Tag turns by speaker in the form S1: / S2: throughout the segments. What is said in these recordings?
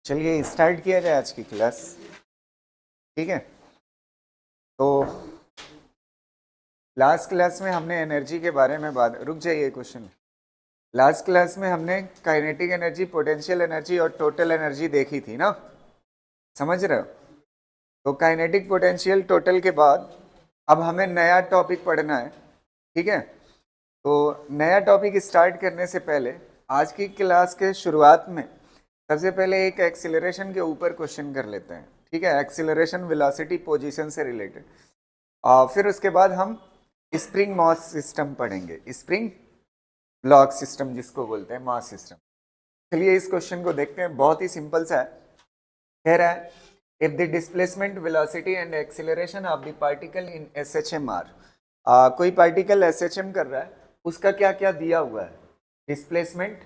S1: चलिए स्टार्ट किया जाए आज की क्लास। ठीक है, तो लास्ट क्लास में हमने एनर्जी के बारे में बात, रुक जाइए क्वेश्चन। लास्ट क्लास में हमने काइनेटिक एनर्जी, पोटेंशियल एनर्जी और टोटल एनर्जी देखी थी ना, समझ रहे हो? तो काइनेटिक, पोटेंशियल, टोटल के बाद अब हमें नया टॉपिक पढ़ना है। ठीक है, तो नया टॉपिक स्टार्ट करने से पहले आज की क्लास के शुरुआत में सबसे पहले एक एक्सीलरेशन के ऊपर क्वेश्चन कर लेते हैं। ठीक है, एक्सीलरेशन वेलोसिटी पोजीशन से रिलेटेड। फिर उसके बाद हम स्प्रिंग मास सिस्टम पढ़ेंगे, स्प्रिंग ब्लॉक सिस्टम जिसको बोलते हैं, मास सिस्टम। चलिए इस क्वेश्चन को देखते हैं, बहुत ही सिंपल सा है। कह रहा है if the displacement, velocity and acceleration of the particle in SHM are, कोई पार्टिकल SHM कर रहा है, उसका क्या क्या दिया हुआ है? डिस्प्लेसमेंट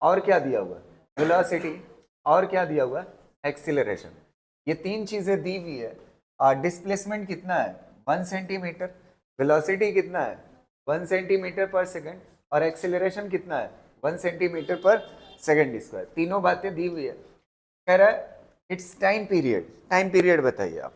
S1: और क्या दिया हुआ है? वेलोसिटी और क्या दिया हुआ है? एक्सीलरेशन। ये तीन चीजें दी हुई है। डिस्प्लेसमेंट कितना है? 1 सेंटीमीटर। वेलोसिटी कितना है? 1 सेंटीमीटर पर सेकंड। और एक्सीलरेशन कितना है? 1 सेंटीमीटर पर सेकंड स्क्वायर। तीनों बातें दी हुई है। कह रहा है it's time period. Time period बताइए आप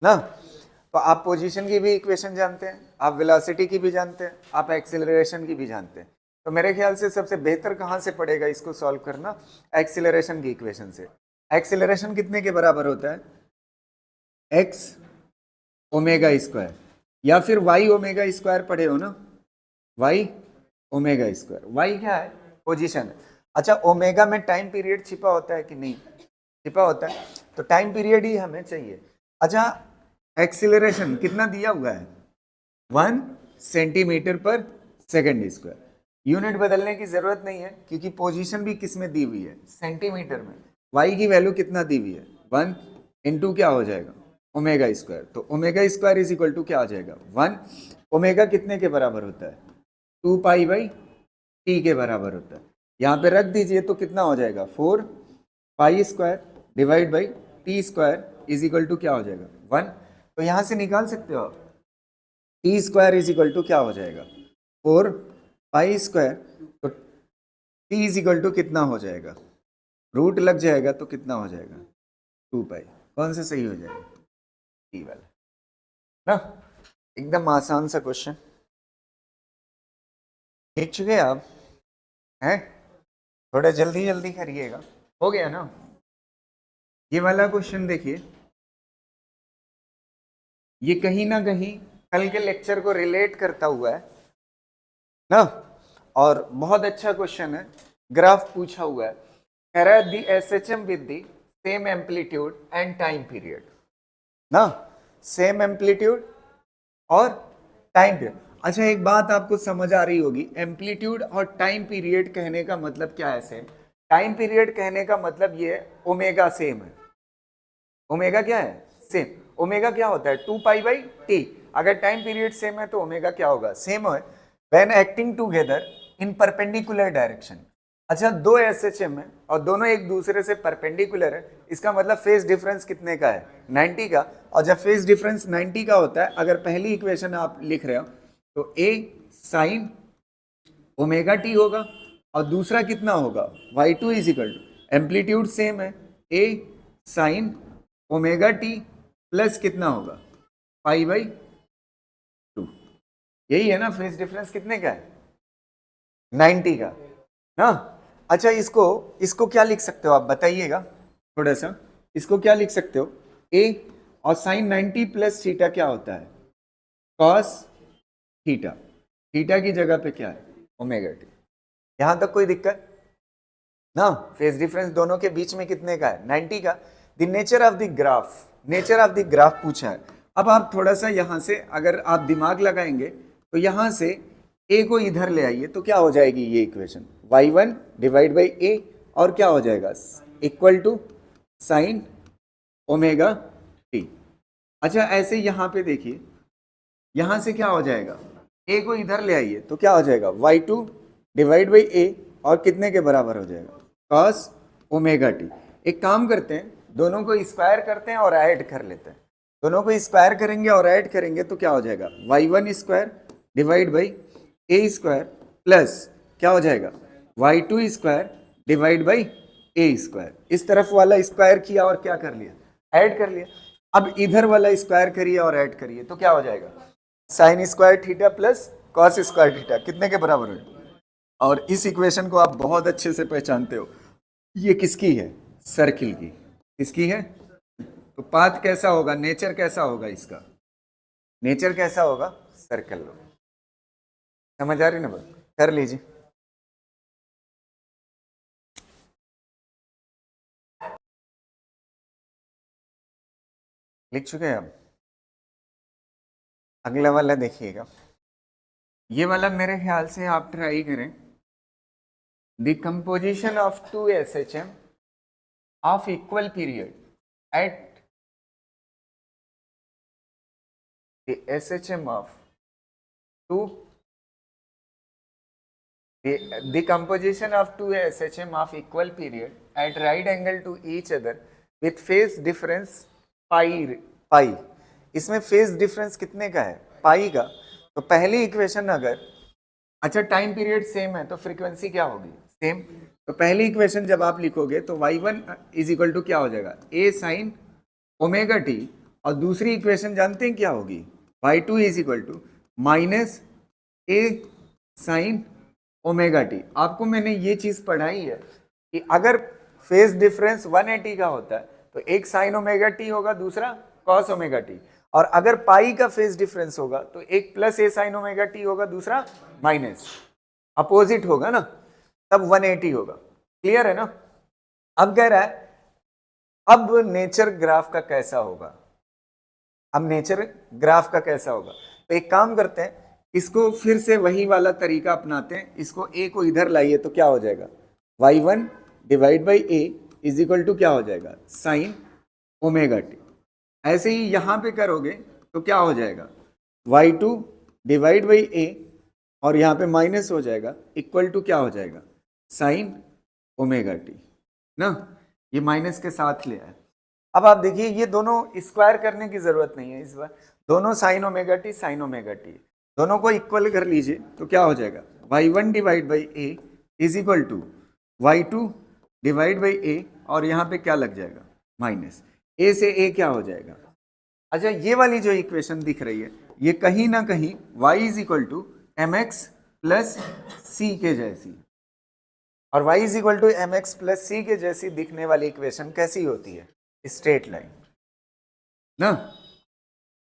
S1: ना। तो आप पोजीशन की भी इक्वेशन जानते हैं, आप वेलोसिटी की भी जानते हैं, आप एक्सीलरेशन की भी जानते हैं। तो मेरे ख्याल से सबसे बेहतर कहाँ से पड़ेगा इसको सॉल्व करना? एक्सीलरेशन की इक्वेशन से। एक्सीलरेशन कितने के बराबर होता है? एक्स ओमेगा स्क्वायर, या फिर वाई ओमेगा स्क्वायर पढ़े हो ना, वाई ओमेगा स्क्वायर। वाई क्या है? पोजीशन है। अच्छा, ओमेगा में टाइम पीरियड छिपा होता है कि नहीं? छिपा होता है, तो टाइम पीरियड ही हमें चाहिए। अच्छा, एक्सीलरेशन कितना दिया हुआ है? 1 सेंटीमीटर पर सेकंड स्क्वायर। यूनिट बदलने की जरूरत नहीं है क्योंकि पोजीशन भी किस में दी हुई है? सेंटीमीटर में। वाई की वैल्यू कितना दी हुई है? 1 इंटू क्या हो जाएगा? Omega square. तो omega square is equal to क्या आ जाएगा? 1। ओमेगा कितने के बराबर होता है? 2 पाई बाई टी के बराबर होता है। यहाँ पे रख दीजिए तो कितना हो जाएगा? 4 pi square divide by T square is equal to क्या हो जाएगा? 1। तो यहाँ से निकाल सकते हो आप, T square is equal to क्या हो जाएगा? 4 पाई स्क्वायर। तो टी इज इक्वल टू कितना हो जाएगा? रूट लग जाएगा तो कितना हो जाएगा? 2 पाई। कौन सा सही हो जाएगा? टी वाला ना। एकदम आसान सा क्वेश्चन, देख चुके आप हैं? थोड़ा जल्दी जल्दी करिएगा, हो गया ना। ये वाला क्वेश्चन देखिए, ये कहीं ना कहीं कल के लेक्चर को रिलेट करता हुआ है ना, और बहुत अच्छा क्वेश्चन है। ग्राफ पूछा हुआ है, कह रहा है दी SHM with the same amplitude and time period ना, सेम एम्पलीट्यूड और टाइम पीरियड। अच्छा, एक बात आपको समझ आ रही होगी, एम्पलीट्यूड और टाइम पीरियड कहने का मतलब क्या है? सेम। टाइम पीरियड कहने का मतलब ये है ओमेगा सेम है। ओमेगा क्या है? सेम। ओमेगा क्या होता है? 2 पाई बाई टी। अगर टाइम पीरियड सेम है तो ओमेगा क्या होगा? सेम है। When acting together in perpendicular direction. अच्छा, दो SHM है और दोनों एक दूसरे से परपेंडिकुलर है, इसका मतलब फेज डिफरेंस कितने का है? 90 का। और जब फेज डिफरेंस 90 का होता है, अगर पहली इक्वेशन आप लिख रहे हो तो A साइन ओमेगा टी होगा और दूसरा कितना होगा? y2 is equal to, amplitude same है, A sine omega T plus कितना होगा? Pi by 2। यही है ना फेज डिफरेंस कितने का है? 90 का ना। अच्छा, इसको इसको क्या लिख सकते हो आप बताइएगा थोड़ा सा। इसको क्या लिख सकते हो? A और साइन 90 प्लस थीटा क्या होता है? Cos theta. थीटा की जगह पे क्या है? Omega T. यहां तक कोई दिक्कत ना? फेज डिफरेंस दोनों के बीच में कितने का है? 90 का। The nature of the graph, nature of the graph पूछा है। अब आप थोड़ा सा यहां से अगर आप दिमाग लगाएंगे तो यहां से a को इधर ले आइए तो क्या हो जाएगी ये equation? y1 divide by a और क्या हो जाएगा? Equal to sine omega T. अच्छा, ऐसे यहां पे देखिए, यहां से क्या हो जाएगा? a को इधर ले आइए तो क्या हो जाएगा? y2 डिवाइड बाई a और कितने के बराबर हो जाएगा? cos omega T. एक काम करते हैं, दोनों को स्क्वायर करते हैं और ऐड कर लेते हैं। दोनों को स्क्वायर करेंगे और ऐड करेंगे तो क्या हो जाएगा? y1 square divide by a square plus क्या हो जाएगा? y2 square divide by A square, इस तरफ वाला स्क्वायर किया और क्या कर लिया, ऐड कर लिया। अब इधर वाला स्क्वायर करिए और ऐड करिए तो क्या हो जाएगा, sine square theta plus cos square theta कितने के बराबर है। और इस इक्वेशन को आप बहुत अच्छे से पहचानते हो, ये किसकी है, सर्किल की। किसकी है, तो पाथ कैसा होगा, नेचर कैसा होगा इसका, नेचर कैसा होगा, सर्कल। समझ आ रही ना बात, कर लीजिए। लिख चुके हैं आप, अगला वाला देखिएगा। ये वाला मेरे ख्याल से आप ट्राई करें, the composition of two SHM of equal period at the SHM of two the composition of two SHM of equal period at right angle to each other with phase difference pi। इसमें phase difference कितने का है, पाई का। तो पहली equation अगर, अच्छा time period same है तो फ्रीक्वेंसी क्या होगी, सेम। तो पहली इक्वेशन जब आप लिखोगे तो y1 इज इक्वल टू क्या हो जाएगा, a साइन ओमेगा टी, और दूसरी इक्वेशन जानते हैं क्या होगी, y2 is equal to minus a sine omega T. आपको मैंने ये चीज पढ़ाई है कि अगर फेज डिफरेंस 180 का होता है तो एक साइन ओमेगा टी होगा, दूसरा कॉस ओमेगा टी, और अगर पाई का फेज डिफरेंस होगा तो एक प्लस ए साइन ओमेगा टी होगा, दूसरा माइनस, अपोजिट होगा ना, तब 180 होगा। क्लियर है ना। अब कह रहा है अब नेचर ग्राफ का कैसा होगा, अब नेचर ग्राफ का कैसा होगा। तो एक काम करते हैं, इसको फिर से वही वाला तरीका अपनाते हैं, इसको ए को इधर लाइए तो क्या हो जाएगा, y1 divide by A is equal to क्या हो जाएगा, साइन ओमेगा टी। ऐसे ही यहां पे करोगे तो क्या हो जाएगा, y2 डिवाइड बाई ए, और यहाँ पे माइनस हो जाएगा, इक्वल टू क्या हो जाएगा, साइन ओमेगा टी ना, ये माइनस के साथ ले आए। अब आप देखिए ये दोनों स्क्वायर करने की जरूरत नहीं है, इस बार दोनों sign omega T sign omega T, दोनों को इक्वल कर लीजिए तो क्या हो जाएगा, y1 divide by A is equal to y2 divide by A, और यहाँ पे क्या लग जाएगा, माइनस ए से ए क्या हो जाएगा। अच्छा ये वाली जो इक्वेशन दिख रही है ये कहीं ना कहीं y is equal to M X plus C के जैसी, और y is equal to M X plus C के जैसी दिखने वाली इक्वेशन कैसी होती है, स्ट्रेट लाइन ना।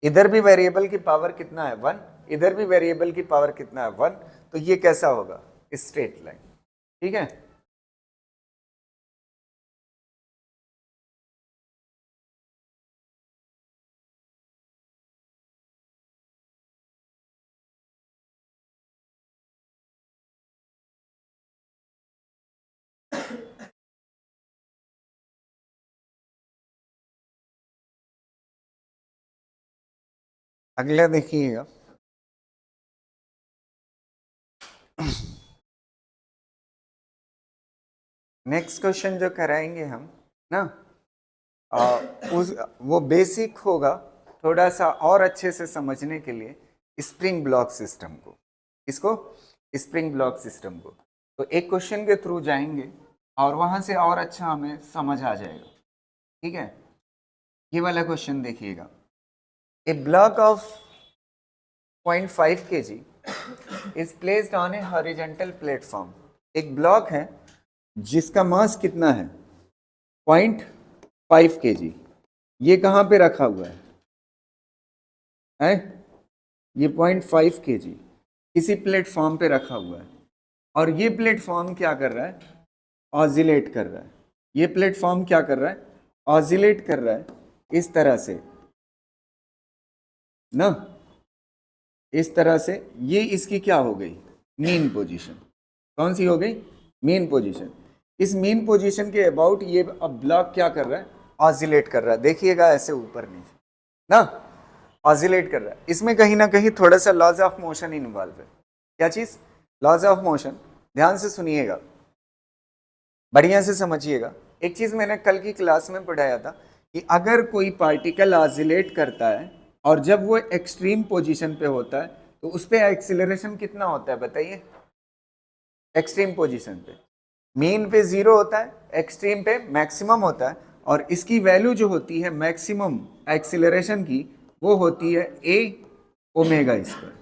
S1: इधर भी वेरिएबल की पावर कितना है 1, इधर भी वेरिएबल की पावर कितना है 1, तो ये कैसा होगा, स्ट्रेट लाइन। ठीक है, अगला देखिएगा। नेक्स्ट क्वेश्चन जो कराएंगे हम ना, उस वो बेसिक होगा, थोड़ा सा और अच्छे से समझने के लिए स्प्रिंग ब्लॉक सिस्टम को, इसको स्प्रिंग ब्लॉक सिस्टम को। तो एक क्वेश्चन के थ्रू जाएंगे और वहां से और अच्छा हमें समझ आ जाएगा। ठीक है, ये वाला क्वेश्चन देखिएगा, a block of 0.5 kg is placed on a horizontal platform. एक ब्लॉक है जिसका मास कितना है 0.5 kg, ये कहाँ पे रखा हुआ है? ये 0.5 kg किसी प्लेटफॉर्म पे रखा हुआ है, और ये प्लेटफॉर्म क्या कर रहा है, ऑसिलेट कर रहा है। ये प्लेटफॉर्म क्या कर रहा है, ऑसिलेट कर रहा है, इस तरह से ना, इस तरह से। ये इसकी क्या हो गई, मीन पोजीशन। कौन सी हो गई, मीन पोजीशन। इस मीन पोजीशन के अबाउट ये अब ब्लॉक क्या कर रहा है, ऑसिलेट कर रहा है। देखिएगा ऐसे ऊपर नीचे ना, ऑसिलेट कर रहा है। इसमें कहीं ना कहीं थोड़ा सा लॉज ऑफ मोशन इन्वॉल्व है। क्या चीज, लॉज ऑफ मोशन। ध्यान से सुनिएगा, बढ़िया से समझिएगा। एक चीज मैंने कल की क्लास में पढ़ाया था कि अगर कोई पार्टिकल ऑसिलेट करता है और जब वो एक्सट्रीम पोजीशन पे होता है तो उस पर एक्सीलरेशन कितना होता है बताइए, एक्सट्रीम पोजीशन पे। मीन पे 0 होता है, एक्सट्रीम पे मैक्सिमम होता है, और इसकी वैल्यू जो होती है मैक्सिमम एक्सीलरेशन की वो होती है ए ओमेगा स्क्वायर।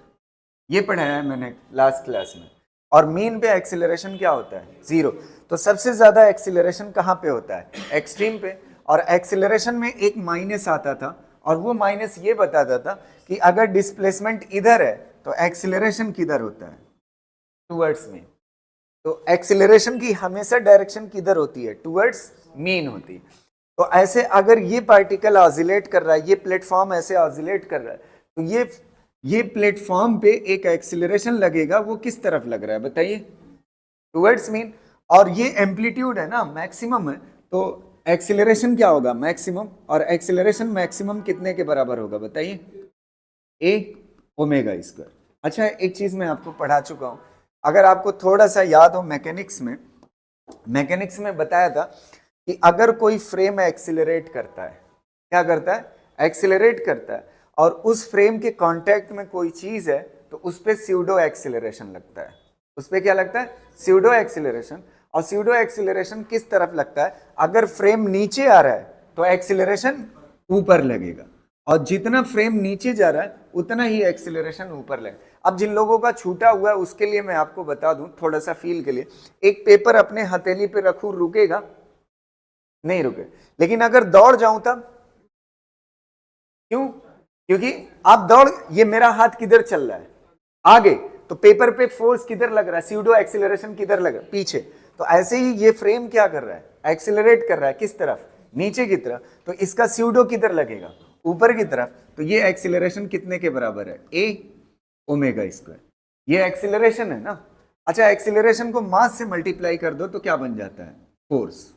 S1: ये पढ़ाया है मैंने लास्ट क्लास में। और मीन पे एक्सीलरेशन क्या होता है? 0। तो सबसे ज्यादा एक्सीलरेशन कहाँ पे होता है? एक्सट्रीम पे। और एक्सीलरेशन में एक माइनस आता था, और वो माइनस ये बताता था कि अगर डिस्प्लेसमेंट इधर है तो एक्सीलरेशन किधर होता है? Towards mean. तो एक्सीलरेशन की हमेशा डायरेक्शन किधर होती है? टुवर्ड्स मीन होती है। तो ऐसे अगर ये पार्टिकल ऑसिलेट कर रहा है, ये प्लेटफॉर्म ऐसे ऑसिलेट कर रहा है, तो ये प्लेटफॉर्म पे एक एक्सीलरेशन लगेगा, वो किस तरफ लग रहा है बताइए? Towards mean. और ये एम्पलीट्यूड है ना, मैक्सिमम है, तो एक्सीलरेशन क्या होगा? मैक्सिमम। और एक्सीलरेशन मैक्सिमम कितने के बराबर होगा बताइए? ए ओमेगा स्क्वायर। अच्छा, एक चीज मैं आपको पढ़ा चुका हूं, अगर आपको थोड़ा सा याद हो, मैकेनिक्स में बताया था कि अगर कोई फ्रेम एक्सीलरेट करता है, क्या करता है? एक्सीलरेट करता है, और उस फ्रेम के कांटेक्ट में कोई चीज है तो उस पे स्यूडो एक्सीलरेशन लगता है। उस पे क्या लगता है? Pseudo acceleration. और स्यूडो एक्सीलरेशन किस तरफ लगता है? अगर फ्रेम नीचे आ रहा है तो एक्सीलरेशन ऊपर लगेगा, और जितना फ्रेम नीचे जा रहा है उतना ही एक्सीलरेशन ऊपर लगेगा। अब जिन लोगों का छूटा हुआ है उसके लिए मैं आपको बता दूं थोड़ा सा फील के लिए, एक पेपर अपने हथेली पे रखूं, रुकेगा? नहीं रुके। लेकिन अगर दौड़ जाऊं तब? क्यों? क्योंकि आप दौड़, ये मेरा हाथ किधर चल रहा है? आगे। तो पेपर पे फोर्स किधर लग रहा है? स्यूडो एक्सीलरेशन किधर लग रहा है? पीछे। तो ऐसे ही ये फ्रेम क्या कर रहा है? एक्सीलरेट कर रहा है। किस तरफ? नीचे की तरफ। तो इसका स्यूडो किधर लगेगा? ऊपर की तरफ। तो ये एक्सीलरेशन कितने के बराबर है? ए ओमेगा स्क्वायर। ये एक्सीलरेशन है ना। अच्छा, एक्सीलरेशन को मास से मल्टीप्लाई कर दो तो क्या बन जाता है? फोर्स।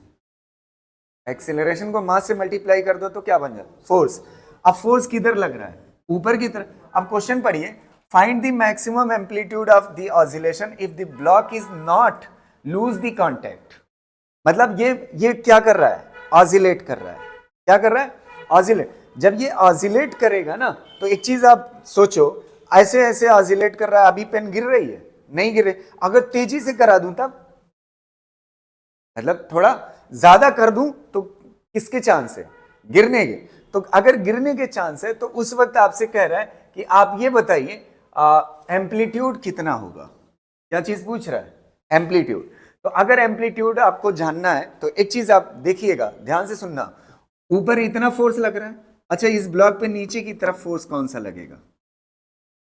S1: एक्सीलरेशन को मास से मल्टीप्लाई कर दो तो क्या बन जाता है? फोर्स। अब फोर्स किधर लग रहा है? ऊपर की तरफ। अब क्वेश्चन पढ़िए, find the maximum amplitude of the oscillation if the block is not lose the contact. मतलब ये क्या कर रहा है? ऑसिलेट कर रहा है। क्या कर रहा है? ऑसिलेट। जब ये ऑसिलेट करेगा ना, तो एक चीज आप सोचो, ऐसे ऐसे ऑसिलेट कर रहा है, अभी पेन गिर रही है? नहीं गिर रही। अगर तेजी से करा दूं तब? मतलब थोड़ा ज्यादा कर दूं तो किसके चांस है? गिरने के। तो अगर गिरने के चांस है तो उस वक्त आपसे कह रहा है कि आप ये बताइए एम्पलीट्यूड कितना होगा। क्या चीज पूछ रहा है? एम्पलीट्यूड। तो अगर एम्पलीट्यूड आपको जानना है तो एक चीज आप देखिएगा, ध्यान से सुनना। ऊपर इतना फोर्स लग रहा है, अच्छा इस ब्लॉक पे नीचे की तरफ फोर्स कौन सा लगेगा?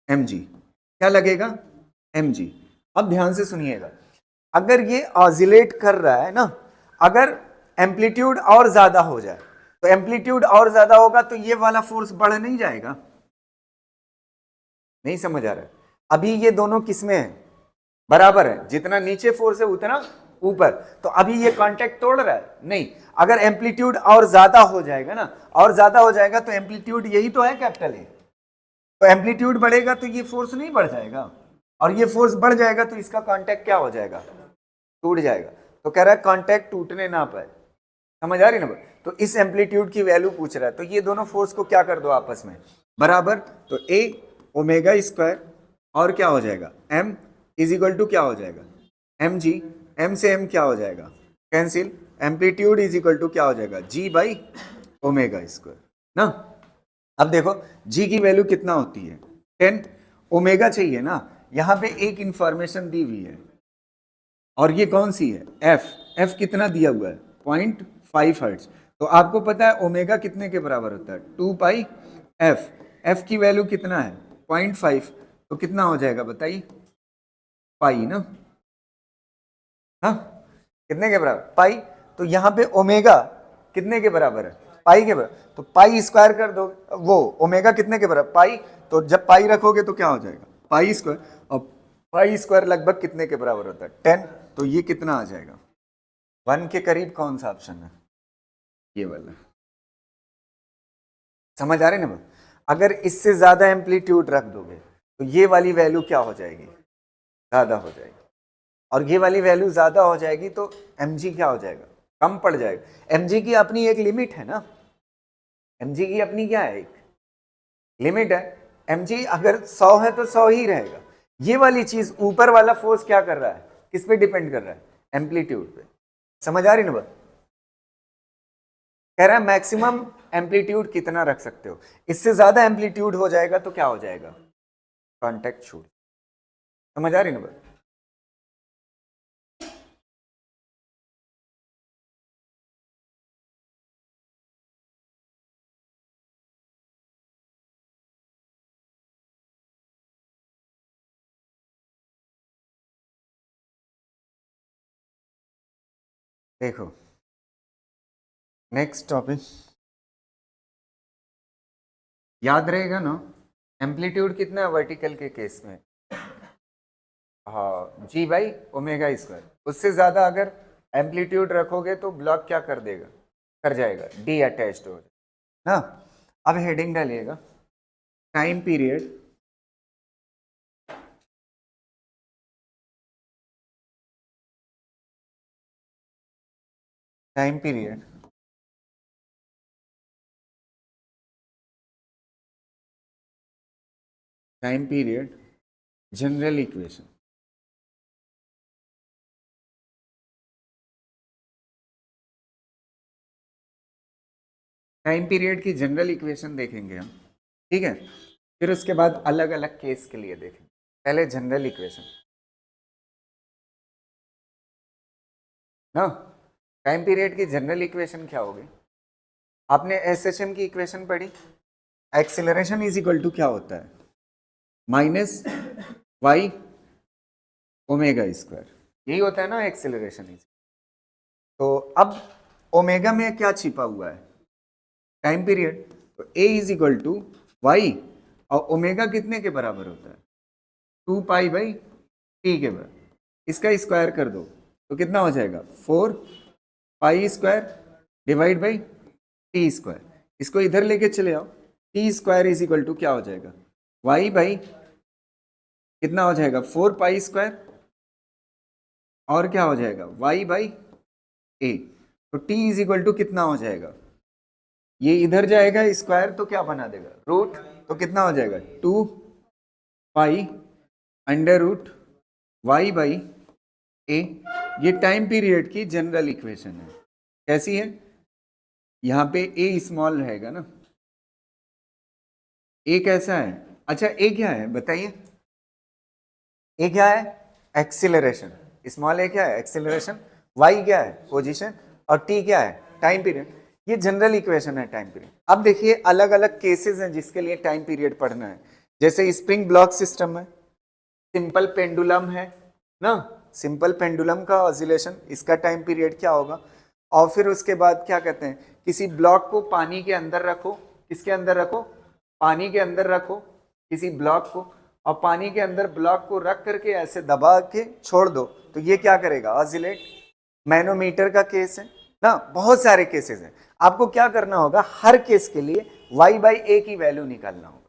S1: mg। क्या लगेगा? mg। अब ध्यान से सुनिएगा, अगर ये ऑसिलेट कर रहा है ना, अगर एम्पलीट्यूड और ज्यादा हो जाए, तो एम्पलीट्यूड और ज्यादा होगा तो ये वाला फोर्स बढ़ नहीं जाएगा? नहीं समझ आ रहा है? अभी ये दोनों किसमें है? बराबर है। जितना नीचे फोर्स है उतना ऊपर। तो अभी ये कांटेक्ट तोड़ रहा है? नहीं। अगर एम्पलीट्यूड और ज्यादा हो जाएगा ना, और ज्यादा हो जाएगा, तो एम्पलीट्यूड यही तो है कैपिटल ए, तो एम्पलीट्यूड बढ़ेगा तो ये फोर्स नहीं बढ़ जाएगा, और ये फोर्स बढ़ जाएगा तो इसका कांटेक्ट क्या हो जाएगा? टूट जाएगा। तो कह रहा है कांटेक्ट टूटने ना पाए। समझ आ रही ना? तो इस एम्पलीट्यूड की वैल्यू पूछ रहा है, तो ये दोनों फोर्स को क्या कर दो आपस में बराबर। तो ए ओमेगा स्क्वायर और क्या हो जाएगा? एम इज इक्वल टू क्या हो जाएगा? M g. एम से एम क्या हो जाएगा? Cancel. Amplitude is equal to क्या हो जाएगा? जी बाई ओमेगा स्क्वायर ना। अब देखो जी की वैल्यू कितना होती है? 10। ओमेगा चाहिए ना, यहां पे एक इंफॉर्मेशन दी हुई है, और ये कौन सी है? एफ कितना दिया हुआ है? 0.5 हर्ट्ज। तो आपको पता है ओमेगा कितने के बराबर होता है? 2 पाई एफ की वैल्यू कितना है? 0.5। तो कितना हो जाएगा बताइए? पाई ना। हाँ, कितने के बराबर? पाई। तो यहाँ पे ओमेगा कितने के बराबर है? पाई के बराबर। तो पाई स्क्वायर कर दो, वो ओमेगा कितने के बराबर? पाई। तो जब पाई रखोगे तो क्या हो जाएगा? Pi square. और पाई स्क्वायर लगभग कितने के बराबर होता है? 10। तो ये कितना आ जाएगा? 1 के करीब कौन सा ऑप्शन है? ये वाला। समझ आ रही ना? अगर इससे ज्यादा एम्पलीट्यूड रख दोगे तो ये वाली वैल्यू क्या हो जाएगी? ज्यादा हो जाएगी। और ये वाली वैल्यू ज्यादा हो जाएगी तो mg क्या हो जाएगा? कम पड़ जाएगा। mg की अपनी एक लिमिट है ना, mg की अपनी क्या है? एक लिमिट है। mg अगर 100 है तो 100 ही रहेगा। ये वाली चीज ऊपर वाला फोर्स क्या कर रहा है? किस पे डिपेंड कर रहा है? एम्पलीट्यूड पे। समझ आ रही ना बात? कह रहा है मैक्सिमम एम्पलीट्यूड कितना रख सकते हो, इससे ज्यादा एम्पलीट्यूड हो जाएगा तो क्या हो जाएगा, कांटेक्ट छूट। समझ आ रही ना बात? देखो नेक्स्ट टॉपिक याद रहेगा ना, एम्पलीट्यूड कितना है वर्टिकल के केस में, हाँ जी बाई ओमेगा स्क्वायर। उससे ज्यादा अगर एम्पलीट्यूड रखोगे तो ब्लॉक क्या कर देगा, कर जाएगा, डी अटैच्ड हो जाएगा ना। अब हेडिंग डालिएगा, time period time period time period general equation. Time period की जनरल इक्वेशन देखेंगे हम, ठीक है, फिर उसके बाद अलग अलग केस के लिए देखेंगे। पहले जनरल इक्वेशन ना, टाइम पीरियड की जनरल इक्वेशन क्या होगी, आपने एसएचएम की इक्वेशन पढ़ी, एक्सेलरेशन इज इक्वल टू क्या होता है, माइनस वाई ओमेगा स्क्वायर, यही होता है ना एक्सेलरेशन इज। तो अब ओमेगा में क्या छिपा हुआ है, टाइम पीरियड, तो ए इज इक्वल टू वाई, और ओमेगा कितने के बराबर होता है, 2 पाई बाई टी के बराबर। इसका स्क्वायर कर दो तो कितना हो जाएगा, 4 pi square divide by T square. इसको इधर लेके चले आओ, t square is equal to क्या हो जाएगा, वाई बाई कितना हो जाएगा, 4 पाई स्क्वायर, और क्या हो जाएगा वाई बाई ए। तो टी इज इक्वल टू कितना हो जाएगा, ये इधर जाएगा स्क्वायर तो क्या बना देगा रूट, तो कितना हो जाएगा 2 pi under root Y by A. ये टाइम पीरियड की जनरल इक्वेशन है, कैसी है, यहां पे ए स्मॉल रहेगा ना, ए कैसा है, अच्छा ए क्या है बताइए, ए क्या है एक्सीलरेशन, स्मॉल ए क्या है एक्सीलरेशन, वाई क्या है पोजीशन, और टी क्या है टाइम पीरियड। ये जनरल इक्वेशन है टाइम पीरियड। अब देखिए अलग अलग केसेस हैं जिसके लिए टाइम पीरियड पढ़ना है, जैसे स्प्रिंग ब्लॉक सिस्टम है, सिंपल पेंडुलम है ना, सिंपल पेंडुलम का ऑसिलेशन, इसका टाइम पीरियड क्या होगा। और फिर उसके बाद क्या कहते हैं, किसी ब्लॉक को पानी के अंदर रखो, किसके अंदर रखो, पानी के अंदर रखो किसी ब्लॉक को, और पानी के अंदर ब्लॉक को रख करके ऐसे दबा के छोड़ दो तो ये क्या करेगा ऑसिलेट। मैनोमीटर का केस है ना, बहुत सारे केसेस हैं। आपको क्या करना होगा, हर केस के लिए y बाई ए की वैल्यू निकालना होगा।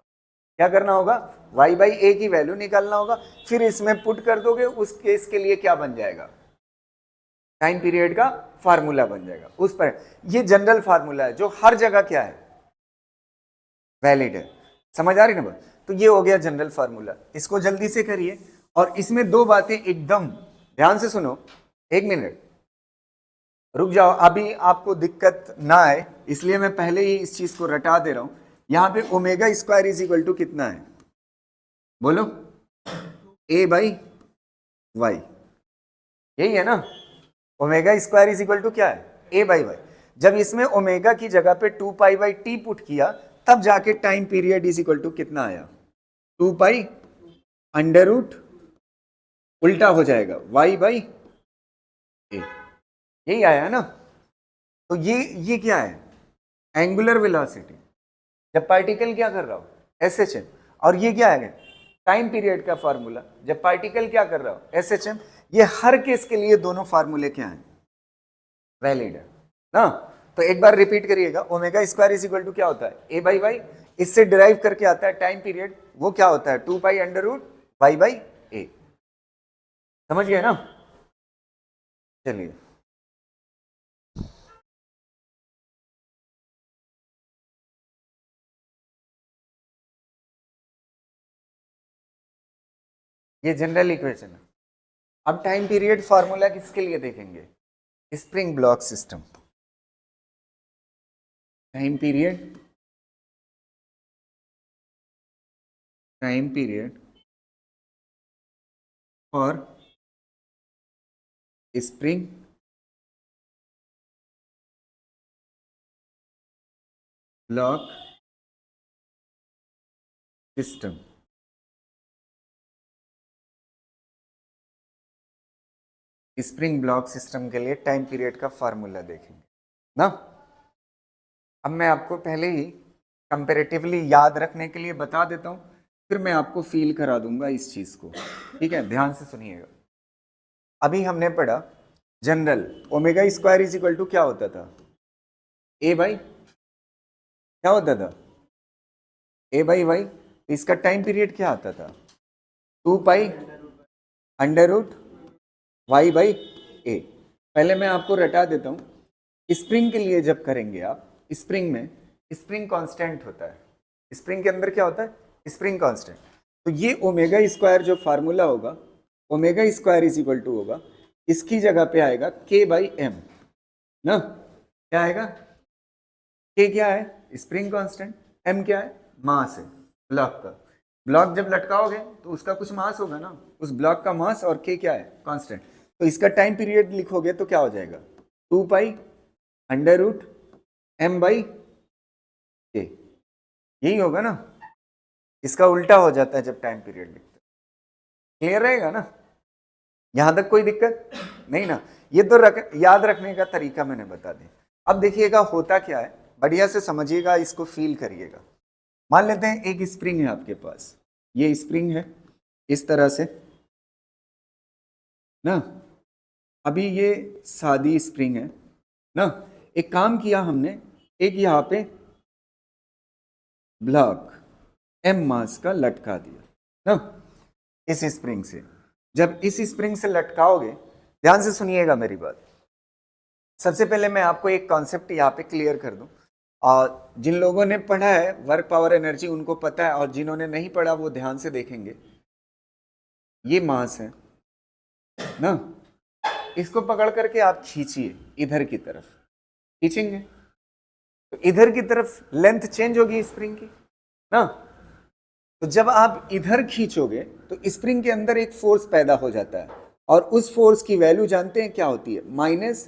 S1: क्या करना होगा, y बाई ए की वैल्यू निकालना होगा, फिर इसमें पुट कर दोगे, उस केस के लिए क्या बन जाएगा, टाइम पीरियड का फार्मूला बन जाएगा उस पर। ये जनरल फार्मूला है जो हर जगह क्या है वैलिड है। समझ आ रही ना बात? तो ये हो गया जनरल फार्मूला, इसको जल्दी से करिए। और इसमें दो बातें एकदम ध्यान से सुनो, 1 मिनट रुक जाओ, अभी आपको दिक्कत ना आए इसलिए मैं पहले ही इस चीज को रटा दे रहा हूं। यहां पे omega square is equal to कितना है, बोलो, ए बाई वाई, यही है ना, omega square is equal to क्या है, ए बाई वाई। जब इसमें ओमेगा की जगह पे 2 पाई बाई टी पुट किया तब जाके time period is equal to कितना आया, 2 पाई अंडर रूट, उल्टा हो जाएगा वाई बाई ए, यही आया है ना। तो ये क्या है, एंगुलर वेलोसिटी, जब पार्टिकल क्या कर रहा हो एसएचएम, और ये क्या है टाइम पीरियड का फार्मूला, जब पार्टिकल क्या कर रहा हो एसएचएम। ये हर केस के लिए दोनों फार्मूले क्या हैं वैलिड है ना। तो एक बार रिपीट करिएगा, omega square is equal to क्या होता है ए बाई वाई, इससे डिराइव करके आता है टाइम पीरियड, वो क्या होता है 2 pi under root Y by A. समझ गए ना, चलिए ये जनरल इक्वेशन है। अब टाइम पीरियड फॉर्मूला किसके लिए देखेंगे? Spring block system. Time period for spring block system. Spring block system के लिए टाइम पीरियड का फॉर्मूला देखेंगे ना। अब मैं आपको पहले ही कंपैरेटिवली याद रखने के लिए बता देता हूं, फिर मैं आपको फील करा दूंगा इस चीज को। ठीक है, ध्यान से सुनिएगा। अभी हमने पढ़ा general omega square is equal to क्या होता था? ए बाई क्या होता था? A by Y. इसका टाइम पीरियड क्या आता था? 2 pi under root Y by A. पहले मैं आपको रटा देता हूं। स्प्रिंग के लिए जब करेंगे आप, स्प्रिंग में स्प्रिंग कांस्टेंट होता है। स्प्रिंग के अंदर क्या होता है? Spring constant. तो ये ओमेगा स्क्वायर जो फार्मूला होगा, omega square is equal to होगा, इसकी जगह पे आएगा के बाई एम ना। क्या आएगा? के क्या है? Spring constant. एम क्या है? मास है ब्लॉक का। ब्लॉक जब लटकाओगे तो उसका कुछ मास होगा ना, उस ब्लॉक का मास, और के क्या है? कांस्टेंट। तो इसका टाइम पीरियड लिखोगे तो क्या हो जाएगा? 2 pi under root m by k. यही होगा ना। इसका उल्टा हो जाता है जब टाइम पीरियड लिखते हैं। क्लियर रहेगा ना? यहां तक कोई दिक्कत नहीं ना? ये तो याद रखने का तरीका मैंने बता दिया। अब देखिएगा होता क्या है, बढ़िया से समझिएगा, इसको फील करिएगा। मान लेते हैं एक स्प्रिंग है आपके पास, ये स्प्रिंग है इस तरह से ना। अभी ये सादी स्प्रिंग है ना। एक काम किया हमने, एक यहां पे ब्लॉक एम मास का लटका दिया ना इस स्प्रिंग से। जब इस स्प्रिंग से लटकाओगे, ध्यान से सुनिएगा मेरी बात। सबसे पहले मैं आपको एक कॉन्सेप्ट यहाँ पे क्लियर कर दूं। और जिन लोगों ने पढ़ा है वर्क पावर एनर्जी उनको पता है, और जिन्होंने नहीं पढ़ा वो ध्यान से देखेंगे। ये मास है ना, इसको पकड़ करके आप खींचिए इधर की तरफ। खींचेंगे तो इधर की तरफ लेंथ चेंज होगी स्प्रिंग की ना। तो जब आप इधर खींचोगे तो स्प्रिंग के अंदर एक फोर्स पैदा हो जाता है, और उस फोर्स की वैल्यू जानते हैं क्या होती है? माइनस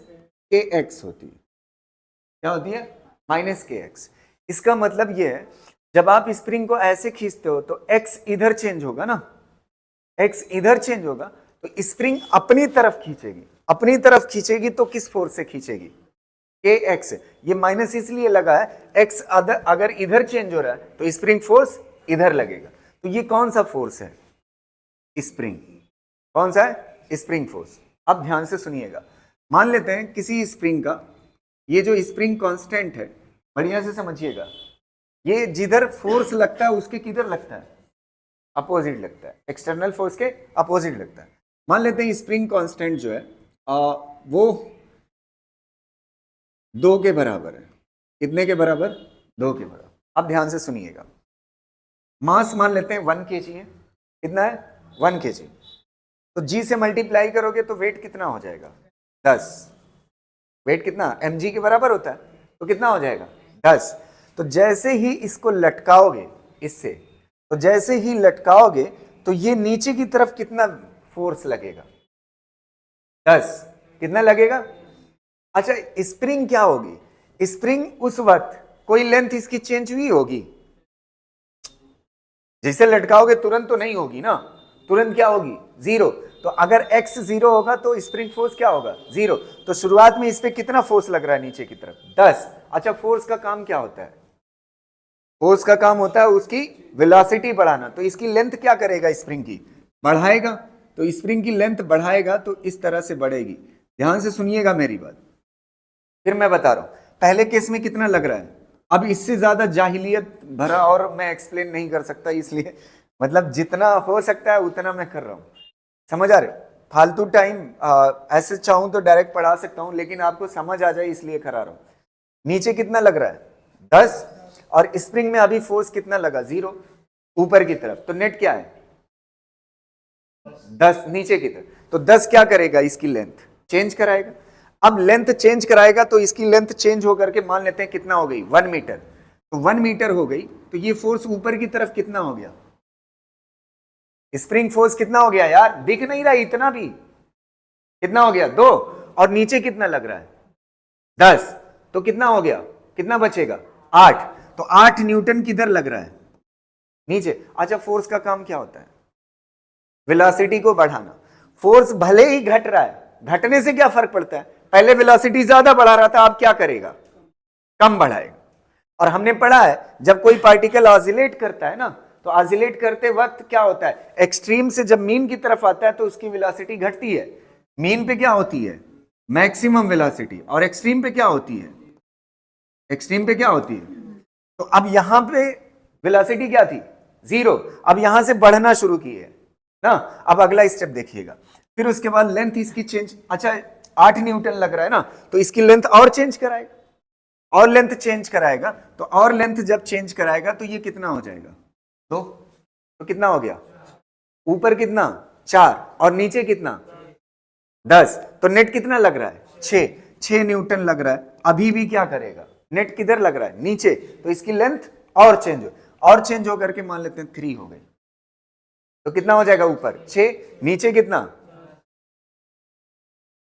S1: के एक्स होती है। क्या होती है? माइनस के एक्स। इसका मतलब ये है, जब आप स्प्रिंग को ऐसे खींचते हो तो एक्स इधर चेंज होगा ना, एक्स इधर चेंज होगा, तो स्प्रिंग अपनी तरफ खींचेगी। अपनी तरफ खींचेगी तो किस फोर्स से खींचेगी? के एक्स। ये माइनस इसलिए लगा है, एक्स अगर इधर चेंज हो रहा है तो स्प्रिंग फोर्स इधर लगेगा। तो ये कौन सा फोर्स है? स्प्रिंग। कौन सा है? Spring force. अब ध्यान से सुनिएगा। मान लेते हैं किसी स्प्रिंग का, ये जो स्प्रिंग कांस्टेंट है, बढ़िया से समझिएगा, ये जिधर फोर्स लगता है उसके किधर लगता है? अपोजिट लगता है। एक्सटर्नल फोर्स के अपोजिट लगता है। मान लेते हैं स्प्रिंग कांस्टेंट जो है वो 2 के बराबर है। कितने के बराबर? 2 के बराबर। अब ध्यान से सुनिएगा। मास मान लेते हैं 1 kg है। कितना है? 1 kg। तो g से मल्टीप्लाई करोगे तो वेट कितना हो जाएगा? 10। वेट कितना mg के बराबर होता है, तो कितना हो जाएगा? 10। तो जैसे ही इसको लटकाओगे इससे, तो जैसे ही लटकाओगे तो ये नीचे की तरफ कितना फोर्स लगेगा? 10। कितना लगेगा? अच्छा, स्प्रिंग क्या होगी? स्प्रिंग उस वक्त कोई लेंथ इसकी चेंज हुई होगी? जैसे लटकाओगे तुरंत तो नहीं होगी ना, तुरंत क्या होगी? 0। तो अगर x 0 होगा तो स्प्रिंग फोर्स क्या होगा? 0। तो शुरुआत में इस पे कितना फोर्स लग रहा है नीचे की तरफ? 10। अच्छा, फोर्स का काम क्या होता है? फोर्स का काम होता है उसकी वेलोसिटी बढ़ाना। तो इसकी लेंथ क्या करेगा? स्प्रिंग की बढ़ाएगा। तो स्प्रिंग की लेंथ बढ़ाएगा तो इस तरह से बढ़ेगी। ध्यान से सुनिएगा मेरी बात, फिर मैं बता रहा हूं। पहले केस में कितना लग रहा है? अब इससे ज्यादा जाहिलियत भरा और मैं एक्सप्लेन नहीं कर सकता, इसलिए मतलब जितना हो सकता है उतना मैं कर रहा हूं। समझ आ रहे हो? फालतू टाइम ऐसे चाहूं तो डायरेक्ट पढ़ा सकता हूं, लेकिन आपको समझ आ जाए इसलिए करा रहा हूं। नीचे कितना लग रहा है? 10। और स्प्रिंग में अभी फोर्स कितना लगा? 0 ऊपर की तरफ। तो नेट क्या है? 10 नीचे की तरफ, तो 10 क्या करेगा, इसकी लेंथ चेंज कराएगा। अब लेंथ चेंज कराएगा तो इसकी लेंथ चेंज होकर के मान लेते हैं कितना हो गई, 1 मीटर। तो 1 मीटर हो गई, तो ये फोर्स ऊपर की तरफ कितना हो गया, स्प्रिंग फोर्स कितना हो गया यार, दिख नहीं रहा इतना भी, कितना हो गया 2, और नीचे कितना लग रहा है 10, तो कितना हो गया, कितना बचेगा 8। तो 8 न्यूटन किधर लग रहा है, नीचे। अच्छा, फोर्स का काम क्या होता है, वेलोसिटी को बढ़ाना। फोर्स भले ही घट रहा है, घटने से क्या फर्क पड़ता है, पहले वेलोसिटी ज्यादा बढ़ा रहा था, अब क्या करेगा, कम बढ़ाएगा। और हमने पढ़ा है जब कोई पार्टिकल ऑसिलेट करता है ना, तो ऑसिलेट करते वक्त क्या होता है, एक्सट्रीम से जब मीन की तरफ आता है तो उसकी वेलोसिटी घटती है। मीन पे क्या होती है, मैक्सिमम वेलोसिटी, और एक्सट्रीम पे क्या होती है, एक्सट्रीम पे क्या होती है। तो अब यहां पे वेलोसिटी क्या थी, 0, अब यहां से बढ़ना शुरू की है ना। अब अगला स्टेप देखिएगा, फिर उसके बाद लेंथ इसकी चेंज। अच्छा, 8 न्यूटन लग रहा है ना, तो इसकी लेंथ और चेंज कराएगा, और लेंथ चेंज कराएगा, तो और लेंथ जब चेंज कराएगा तो ये कितना हो जाएगा 2, तो कितना हो गया, ऊपर कितना 4 और नीचे कितना 10, तो नेट कितना लग रहा है 6 न्यूटन लग रहा है। अभी भी क्या करेगा, नेट किधर लग रहा है, नीचे, तो इसकी लेंथ और चेंज हो करके मान लेते हैं 3 हो गई, तो कितना हो जाएगा, ऊपर 6, नीचे कितना,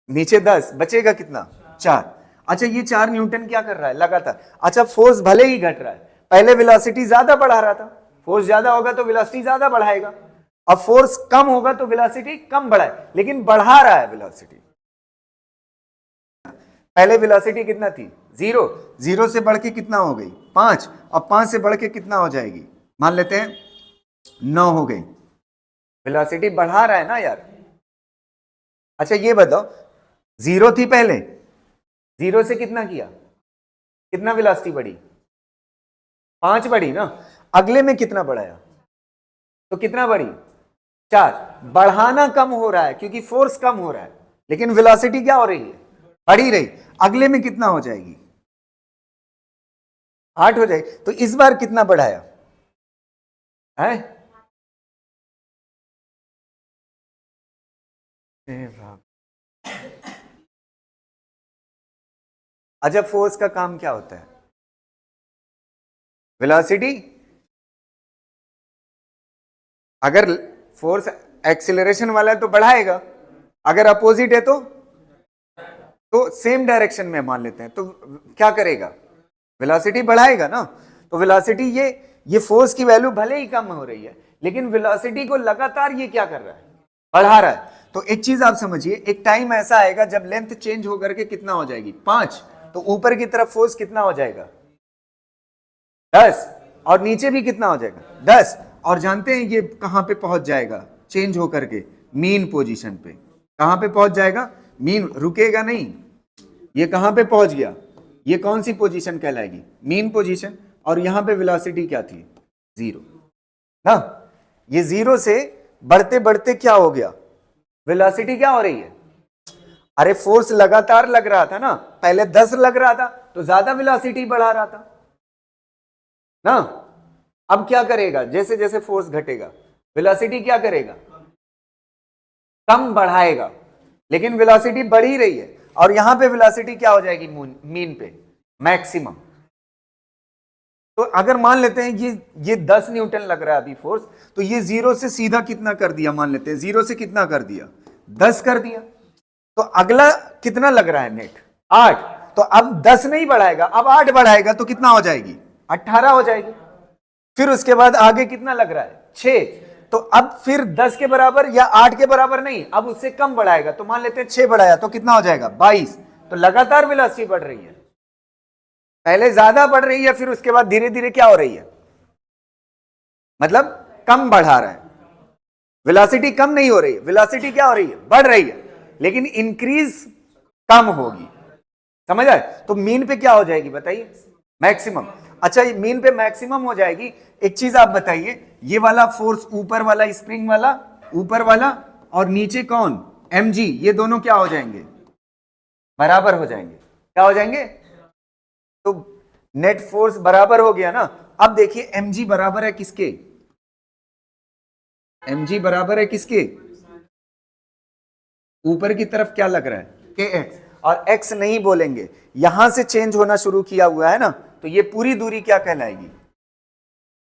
S1: नीचे 10, बचेगा कितना 4। अच्छा, ये 4 न्यूटन क्या कर रहा है लगातार। अच्छा, फोर्स भले ही घट रहा है, पहले वेलोसिटी ज्यादा बढ़ा रहा था, फोर्स ज्यादा होगा तो वेलोसिटी ज्यादा बढ़ाएगा, अब फोर्स कम होगा तो वेलोसिटी कम बढ़ाए, लेकिन बढ़ा रहा है वेलोसिटी। पहले वेलोसिटी कितना थी 0 से बढ़ के कितना हो गई 5, और 5 से बढ़ के कितना हो जाएगी, मान लेते हैं 9 हो गई, वेलोसिटी बढ़ा रहा है ना यार। अच्छा, ये बताओ, 0 थी पहले, 0 से कितना किया, कितना वेलोसिटी बढ़ी, 5 बढ़ी ना। अगले में कितना बढ़ाया, तो कितना बढ़ी 4। बढ़ाना कम हो रहा है क्योंकि फोर्स कम हो रहा है, लेकिन वेलोसिटी क्या हो रही है, बढ़ी रही। अगले में कितना हो जाएगी, 8 हो जाएगी। तो इस बार कितना बढ़ाया है, अच्छा, फोर्स का काम क्या होता है, वेलोसिटी। अगर फोर्स एक्सीलरेशन वाला है तो बढ़ाएगा, अगर अपोजिट है तो सेम डायरेक्शन में मान लेते हैं तो क्या करेगा, वेलोसिटी बढ़ाएगा ना। तो वेलोसिटी, ये फोर्स की वैल्यू भले ही कम हो रही है, लेकिन वेलोसिटी को लगातार ये क्या कर रहा है, बढ़ा रहा है। तो एक चीज आप समझिए, एक टाइम ऐसा आएगा जब लेंथ चेंज होकर के कितना हो जाएगी 5, तो ऊपर की तरफ फोर्स कितना हो जाएगा 10, और नीचे भी कितना हो जाएगा 10। और जानते हैं ये कहां पे पहुंच जाएगा, चेंज होकर के मीन पोजीशन पे। कहां पे पहुंच जाएगा, मीन, रुकेगा नहीं, ये कहां पे पहुंच गया, ये कौन सी पोजीशन कहलाएगी, मीन पोजीशन। और यहां पे वेलोसिटी क्या थी 0 ना। ये 0 से बढ़ते बढ़ते क्या हो गया, वेलोसिटी क्या हो रही है, अरे फोर्स लगातार लग रहा था ना, पहले 10 लग रहा था तो ज्यादा वेलोसिटी बढ़ा रहा था ना। अब क्या करेगा, जैसे जैसे फोर्स घटेगा वेलोसिटी क्या करेगा, कम बढ़ाएगा, लेकिन वेलोसिटी बढ़ ही रही है। और यहां पे वेलोसिटी क्या हो जाएगी, मीन पे मैक्सिमम। तो अगर मान लेते हैं ये 10 न्यूटन लग रहा है अभी फोर्स, तो ये 0 से सीधा कितना कर दिया, मान लेते हैं 0 से कितना कर दिया 10 कर दिया। तो अगला कितना लग रहा है नेट 8, तो अब 10 नहीं बढ़ाएगा, अब 8 बढ़ाएगा तो कितना हो जाएगी 18 हो जाएगी। फिर उसके बाद आगे कितना लग रहा है 6, तो अब फिर 10 के बराबर या 8 के बराबर नहीं, अब उससे कम बढ़ाएगा, तो मान लेते हैं 6 बढ़ाया तो कितना हो जाएगा 22। तो लगातार वेलोसिटी बढ़ रही है, पहले ज्यादा बढ़ रही है, फिर उसके बाद धीरे धीरे क्या हो रही है, मतलब कम बढ़ा रहा है। वेलोसिटी कम नहीं हो रही है, वेलोसिटी क्या हो रही है, बढ़ रही है, लेकिन इंक्रीज कम होगी, समझ आए। तो मीन पे क्या हो जाएगी बताइए, मैक्सिमम। अच्छा, ये मीन पे मैक्सिमम हो जाएगी। एक चीज आप बताइए, ये वाला फोर्स ऊपर वाला स्प्रिंग वाला, ऊपर वाला, और नीचे कौन mg, ये दोनों क्या हो जाएंगे, बराबर हो जाएंगे। क्या हो जाएंगे, तो नेट फोर्स बराबर हो गया ना। अब देखिए mg बराबर है किसके, mg बराबर है किसके, ऊपर की तरफ क्या लग रहा है के एक्स, और एक्स नहीं बोलेंगे, यहां से चेंज होना शुरू किया हुआ है ना, तो ये पूरी दूरी क्या कहलाएगी,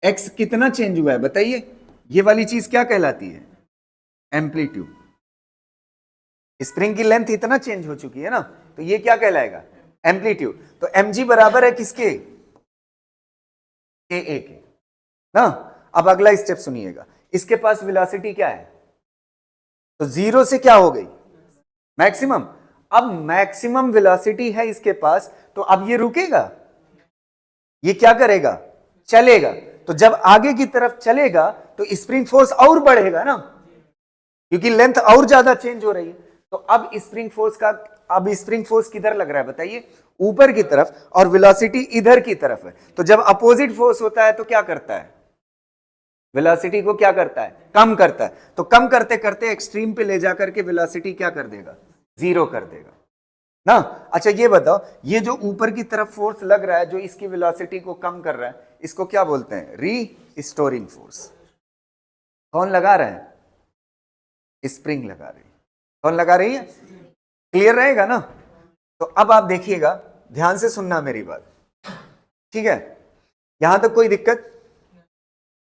S1: एक्स कितना चेंज हुआ है बताइए, ये वाली चीज क्या कहलाती है, एम्पलीट्यूड। स्प्रिंग की लेंथ इतना चेंज हो चुकी है ना, तो ये क्या कहलाएगा, एम्पलीट्यूड। तो mg बराबर है किसके, के के ना। अब अगला स्टेप सुनिएगा, इसके पास वेलोसिटी क्या है, तो जीरो से क्या हो गई, मैक्सिमम। अब मैक्सिमम वेलोसिटी है इसके पास, तो अब ये रुकेगा, ये क्या करेगा, चलेगा। तो जब आगे की तरफ चलेगा तो स्प्रिंग फोर्स और बढ़ेगा ना, क्योंकि लेंथ और ज्यादा चेंज हो रही है। तो अब स्प्रिंग फोर्स किधर लग रहा है बताइए, ऊपर की तरफ, और वेलोसिटी इधर की तरफ है। तो जब अपोजिट फोर्स होता है तो क्या करता है, वेलोसिटी को क्या करता है, कम करता है। तो कम करते करते एक्सट्रीम पे ले जाकर के वेलोसिटी क्या कर देगा, जीरो कर देगा ना। अच्छा ये बताओ, ये जो ऊपर की तरफ फोर्स लग रहा है जो इसकी वेलोसिटी को कम कर रहा है, इसको क्या बोलते हैं, रीस्टोरिंग फोर्स। कौन लगा रहा है, स्प्रिंग लगा रही है। कौन लगा रही है, क्लियर रहेगा ना। तो अब आप देखिएगा, ध्यान से सुनना मेरी बात, ठीक है, यहां तक कोई दिक्कत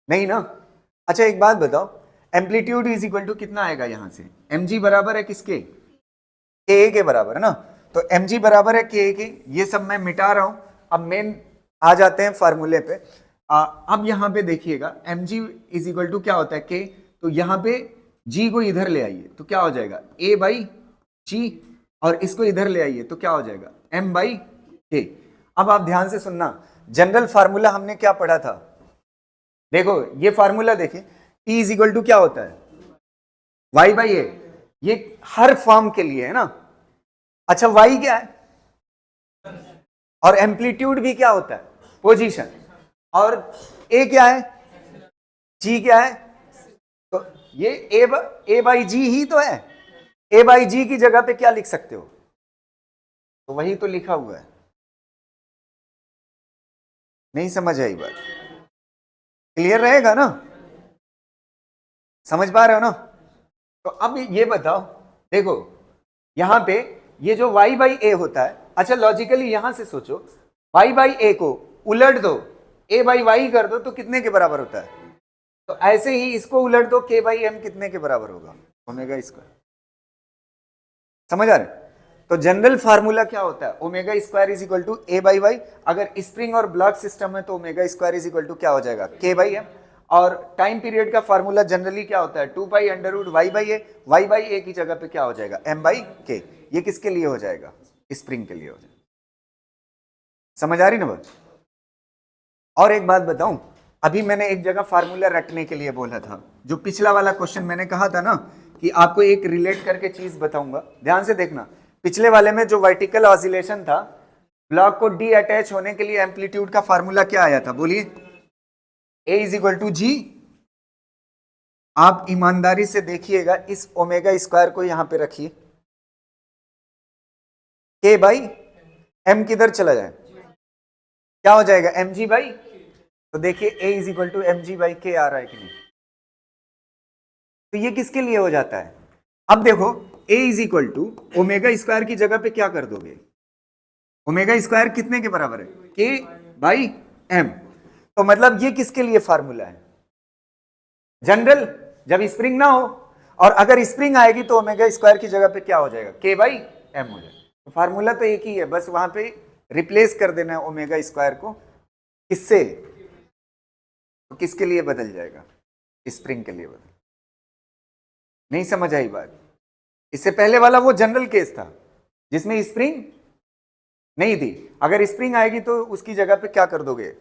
S1: नहीं ना। अच्छा एक बात बताओ, एम्पलीट्यूड इज इक्वल टू कितना आएगा यहां से, mg बराबर है किसके, के बराबर है ना। तो mg बराबर है के, ये सब मैं मिटा रहा हूं। अब मेन आ जाते हैं फार्मूले पे। अब यहां पे देखिएगा, mg इज इक्वल टू क्या होता है, के। तो यहां पे g को इधर ले आइए तो क्या हो जाएगा, a बाई जी, और इसको इधर ले आइए तो क्या हो जाएगा, m बाई के। अब आप ध्यान से सुनना, जनरल फार्मूला हमने क्या पढ़ा था, देखो ये फार्मूला देखिए, T इज इक्वल टू क्या होता है, y बाई ए, ये हर फॉर्म के लिए है ना। अच्छा y क्या है, और एम्पलीट्यूड भी क्या होता है, पोजीशन, और a क्या है, g क्या है, तो ये a बाई जी ही तो है। a बाई जी की जगह पे क्या लिख सकते हो, तो वही तो लिखा हुआ है। नहीं समझ आई बात, क्लियर रहेगा ना, समझ पा रहे हो ना। तो अब ये बताओ, देखो यहां पे ये जो y बाई ए होता है, अच्छा लॉजिकली यहां से सोचो, y बाई ए को उलट दो, a बाई वाई कर दो तो कितने के बराबर होता है, तो ऐसे ही इसको उलट दो, k बाई एम कितने के बराबर होगा, ओमेगा स्क्वायर। समझ आ रहे, तो जनरल फार्मूला क्या होता है, omega square is equal to A by Y. अगर स्प्रिंग और ब्लॉक सिस्टम है तो omega square is equal to क्या हो जाएगा, के बाई एम। और टाइम पीरियड का फार्मूला जनरली क्या होता है, 2 pi under root Y by A की जगह पे क्या हो जाएगा, एम बाई के। ये किसके लिए हो जाएगा, स्प्रिंग के लिए हो जाएगा। समझ आ रही ना बात। और एक बात बताऊं, अभी मैंने एक जगह फार्मूला रटने के लिए बोला था, जो पिछला वाला क्वेश्चन मैंने कहा था ना कि आपको एक रिलेट करके चीज बताऊंगा, ध्यान से देखना। पिछले वाले में जो वर्टिकल ऑसिलेशन था, ब्लॉक को डी अटैच होने के लिए एम्पलीट्यूड का फार्मूला क्या आया था, बोलिए, ए इज इक्वल टू जी। आप ईमानदारी से देखिएगा, इस ओमेगा स्क्वायर को यहां पे रखिए, के बाई एम किधर चला जाए, क्या हो जाएगा, एम जी बाई। तो देखिए A is equal to M G by K आ रहा है कि नहीं, तो ये किसके लिए हो जाता है। अब देखो, A is equal to omega square की जगह पे क्या कर दोगे, ओमेगा स्क्वायर कितने के बराबर है, के बाई एम। तो मतलब ये किसके लिए फार्मूला है, जनरल, जब स्प्रिंग ना हो, और अगर स्प्रिंग आएगी तो ओमेगा स्क्वायर की जगह पे क्या हो जाएगा, के बाई एम हो जाएगा। तो फार्मूला तो एक ही है, बस वहां पे रिप्लेस कर देना है ओमेगा स्क्वायर को, किससे, तो किसके लिए बदल जाएगा, स्प्रिंग के लिए बदल। नहीं समझ आई बात। इससे पहले वाला वो जनरल केस था जिसमें स्प्रिंग नहीं थी, अगर स्प्रिंग आएगी तो उसकी जगह पे क्या कर दोगे,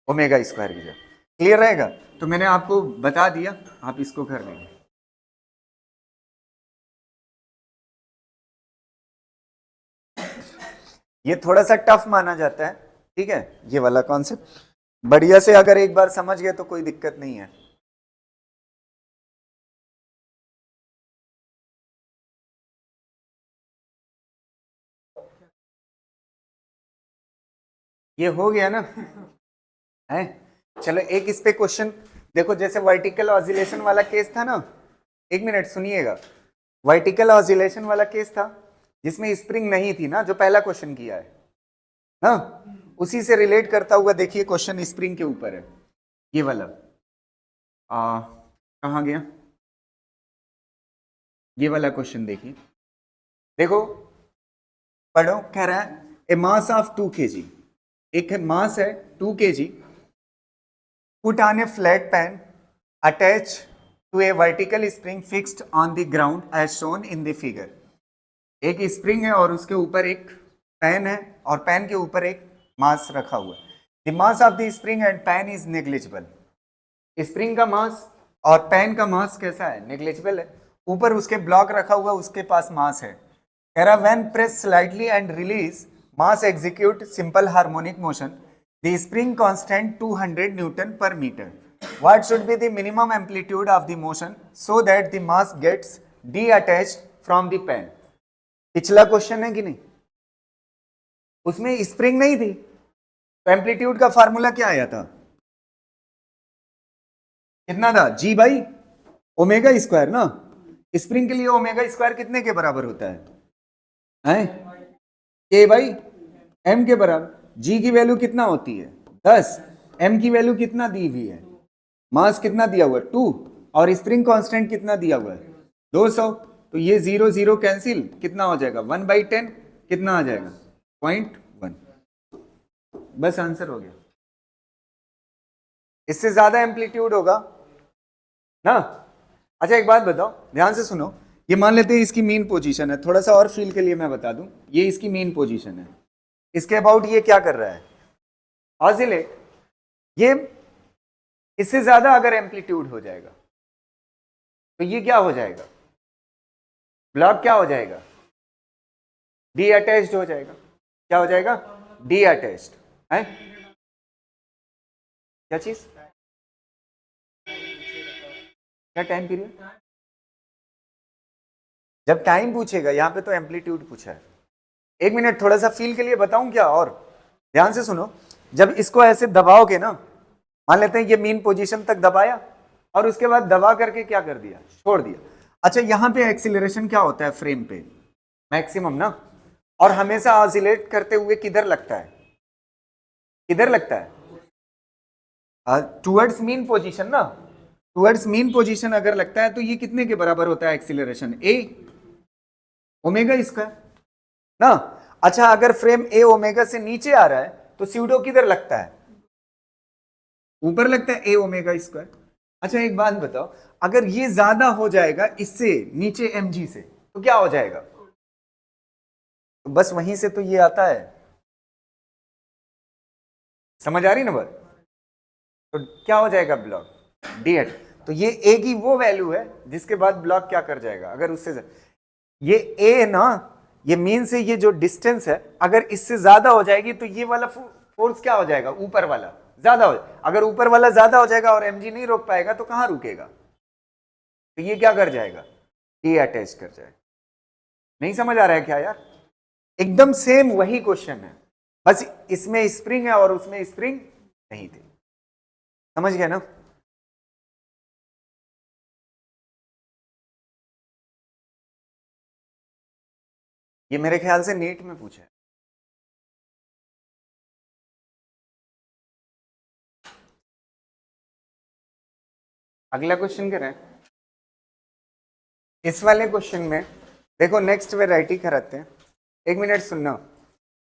S1: ओमेगा स्क्वायर की जगह। क्लियर रहेगा, तो मैंने आपको बता दिया, आप इसको कर लेंगे। ये थोड़ा सा टफ माना जाता है, ठीक है, ये वाला कॉन्सेप्ट बढ़िया से अगर एक बार समझ गए तो कोई दिक्कत नहीं है। ये हो गया ना है। चलो एक इस पे क्वेश्चन देखो, जैसे वर्टिकल ऑसिलेशन वाला केस था ना, एक मिनट सुनिएगा, वर्टिकल ऑसिलेशन वाला केस था जिसमें स्प्रिंग नहीं थी ना, जो पहला क्वेश्चन किया है ना, उसी से रिलेट करता हुआ देखिए क्वेश्चन स्प्रिंग के ऊपर है ये वाला। कहाँ गया ये वाला क्वेश्चन, देखिए देखो पढ़ो, कह रहा है ए मास ऑफ 2 kg, एक मास है 2 kg, put on a flat pan attach to a vertical spring fixed on the ground as shown in the figure. एक स्प्रिंग है और उसके ऊपर एक पैन है और पैन के ऊपर एक मास रखा हुआ है। The mass of the spring and pan is negligible. Spring का मास और पैन का मास कैसा है, नेग्लिजिबल है। ऊपर उसके ब्लॉक रखा हुआ, उसके पास मास है। कह रहा when press slightly and release mass execute simple harmonic motion, the spring constant 200 newton per metre. What should be the minimum amplitude of the motion so that the mass gets detached from the pan. पिछला question है कि नहीं, उसमें spring नहीं थी तो amplitude का formula क्या आया था, कितना था, जी बाई ओमेगा स्क्वायर ना। स्प्रिंग के लिए ओमेगा स्क्वायर कितने के बराबर होता है, के बाई एम के बराबर। जी की वैल्यू कितना होती है 10, एम की वैल्यू कितना दी हुई है, मास कितना दिया हुआ है 2, और स्प्रिंग कांस्टेंट कितना दिया हुआ है 200। तो ये 0 0 कैंसिल, कितना हो जाएगा 1/10, कितना आ जाएगा 0.1। बस आंसर हो गया। इससे ज्यादा एम्पलीट्यूड होगा ना। अच्छा एक बात बताओ, ध्यान से सुनो, ये मान लेते हैं इसकी मीन पोजीशन है, थोड़ा सा और फील के लिए मैं बता दूं, ये इसकी मीन पोजीशन है। इसके अबाउट ये क्या कर रहा है, ऑसिलेट। ये इससे ज्यादा अगर एम्पलीट्यूड हो जाएगा तो ये क्या हो जाएगा, ब्लॉक क्या हो जाएगा, डी अटैच्ड हो जाएगा। क्या हो जाएगा, डी अटैच्ड है। क्या चीज, क्या टाइम पीरियड, जब टाइम पूछेगा, यहां पे तो एम्पलीट्यूड पूछा है। एक मिनट थोड़ा सा फील के लिए बताऊं क्या, और ध्यान से सुनो, जब इसको ऐसे दबाओगे ना, मान लेते हैं ये मीन पोजीशन तक दबाया और उसके बाद दबा करके क्या कर दिया, छोड़ दिया। अच्छा यहां पे एक्सीलरेशन क्या होता है फ्रेम पे, मैक्सिमम ना, और हमेशा ऑसिलेट करते हुए किधर लगता है, किधर लगता है, टुवर्ड्स मीन पोजीशन ना। टुवर्ड्स मीन पोजीशन अगर लगता है तो ये कितने के बराबर होता है एक्सीलरेशन, ए ओमेगा स्क्वायर ना। अच्छा अगर फ्रेम ए ओमेगा से नीचे आ रहा है तो स्यूडो किधर लगता है, ऊपर लगता है, ए ओमेगा स्क्वायर। अच्छा एक बात बताओ, अगर ये ज्यादा हो जाएगा इससे नीचे mg से तो क्या हो जाएगा, तो बस वहीं से तो ये आता है, समझ आ रही ना बात। तो क्या हो जाएगा ब्लॉक डी एट। तो ये ए की वो वैल्यू है जिसके बाद ब्लॉक क्या कर जाएगा, अगर उससे ये ए ना, ये मीन से ये जो डिस्टेंस है अगर इससे ज्यादा हो जाएगी तो ये वाला फोर्स क्या हो जाएगा, ऊपर वाला ज्यादा हो। अगर ऊपर वाला ज्यादा हो जाएगा और mg नहीं रोक पाएगा तो कहां रुकेगा, तो ये क्या कर जाएगा, डी अटैच कर जाएगा। नहीं समझ आ रहा है क्या यार, एकदम सेम वही क्वेश्चन है, बस इसमें स्प्रिंग है और उसमें स्प्रिंग नहीं थी। समझ गए ना। ये मेरे ख्याल से नीट में पूछा है। अगला क्वेश्चन क्या है, इस वाले क्वेश्चन में देखो नेक्स्ट वेराइटी कराते हैं। एक मिनट सुनना,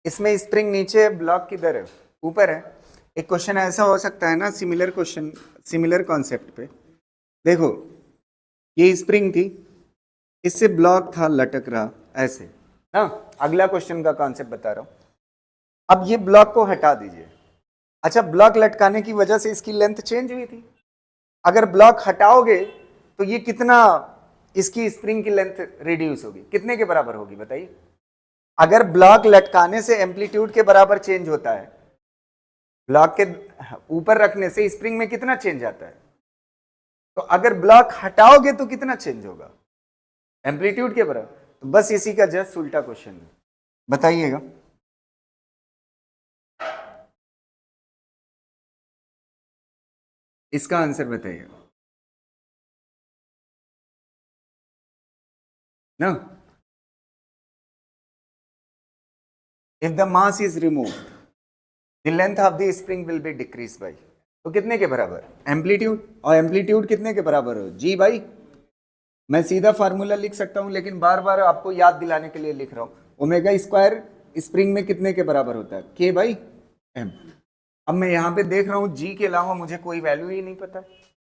S1: इसमें स्प्रिंग नीचे है, ब्लॉक किधर है, ऊपर है। एक क्वेश्चन ऐसा हो सकता है ना, सिमिलर क्वेश्चन, सिमिलर कॉन्सेप्ट पे देखो, ये स्प्रिंग थी, इससे ब्लॉक था लटक रहा ऐसे ना। अगला क्वेश्चन का कॉन्सेप्ट बता रहा हूं, अब ये ब्लॉक को हटा दीजिए। अच्छा ब्लॉक लटकाने की वजह से इसकी लेंथ चेंज हुई थी, अगर ब्लॉक हटाओगे तो ये कितना, इसकी स्प्रिंग की लेंथ रिड्यूस होगी, कितने के बराबर होगी बताइए। अगर ब्लॉक लटकाने से एम्पलीट्यूड के बराबर चेंज होता है, ब्लॉक के ऊपर रखने से स्प्रिंग में कितना चेंज आता है, तो अगर ब्लॉक हटाओगे तो कितना चेंज होगा, एम्पलीट्यूड के बराबर। तो बस इसी का जस्ट उल्टा क्वेश्चन है, बताइएगा। इसका आंसर बताइएगा। ना। If the mass is remove the length of the spring will be decrease by, तो कितने के बराबर एम्पलीट्यूड, और एम्पलीट्यूड कितने के बराबर हो जी बाई, मैं सीधा फार्मूला लिख सकता हूं लेकिन बार बार आपको याद दिलाने के लिए लिख रहा हूं। ओमेगा स्क्वायर स्प्रिंग में कितने के बराबर होता है के बाई एम। अब मैं यहां पे देख रहा हूं जी के अलावा मुझे कोई वैल्यू ही नहीं पता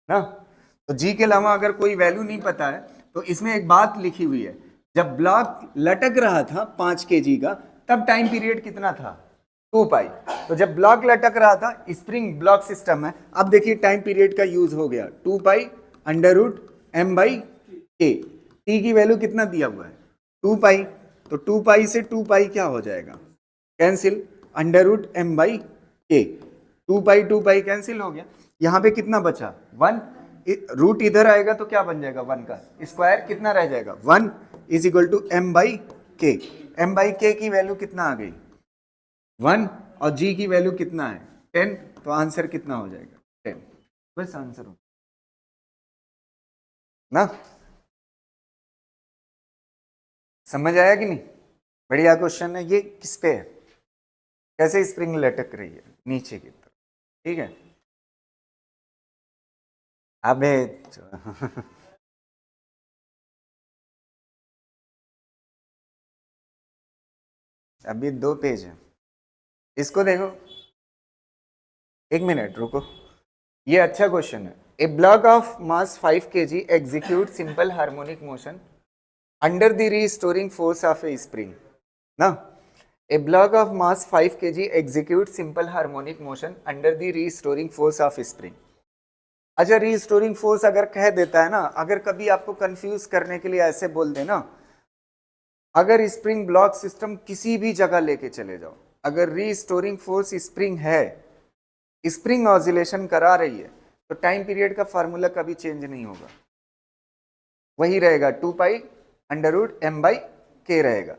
S1: ना, तो जी के अलावा अगर कोई वैल्यू नहीं पता है तो इसमें एक बात लिखी हुई है, जब ब्लॉक लटक रहा था 5 kg का तब टाइम पीरियड कितना था 2 पाई। तो जब ब्लॉक लटक रहा था स्प्रिंग ब्लॉक सिस्टम है, अब देखिए टाइम पीरियड का यूज हो गया 2 pi under root m by k. T की वैल्यू कितना दिया हुआ है 2 पाई, तो 2 पाई से 2 पाई क्या हो जाएगा cancel, under root m by k. 2 pi cancel हो गया, यहां पे कितना बचा 1, रूट इधर आएगा तो क्या बन जाएगा 1 का स्क्वायर, कितना रह जाएगा 1 is equal to m by k. M by k की वैल्यू कितना आ गई 1 और जी की वैल्यू कितना है 10, तो आंसर कितना हो जाएगा 10, बस आंसर हो ना। समझ आया कि नहीं, बढ़िया क्वेश्चन है ये। किस पे है, कैसे स्प्रिंग लटक रही है नीचे की तरफ, ठीक है। अबे अभी 2 पेज है, इसको देखो, 1 मिनट रुको, ये अच्छा क्वेश्चन है। A block of mass 5 kg execute simple harmonic motion under the restoring force of a spring ना। A block of mass 5 kg execute simple harmonic motion under the restoring force of spring. अच्छा, restoring force अगर कह देता है ना, अगर कभी आपको कंफ्यूज करने के लिए ऐसे बोल देना, अगर स्प्रिंग ब्लॉक सिस्टम किसी भी जगह लेके चले जाओ, अगर रीस्टोरिंग फोर्स स्प्रिंग है, स्प्रिंग ऑसिलेशन करा रही है, तो टाइम पीरियड का फार्मूला कभी चेंज नहीं होगा, वही रहेगा 2 pi under root m by k रहेगा।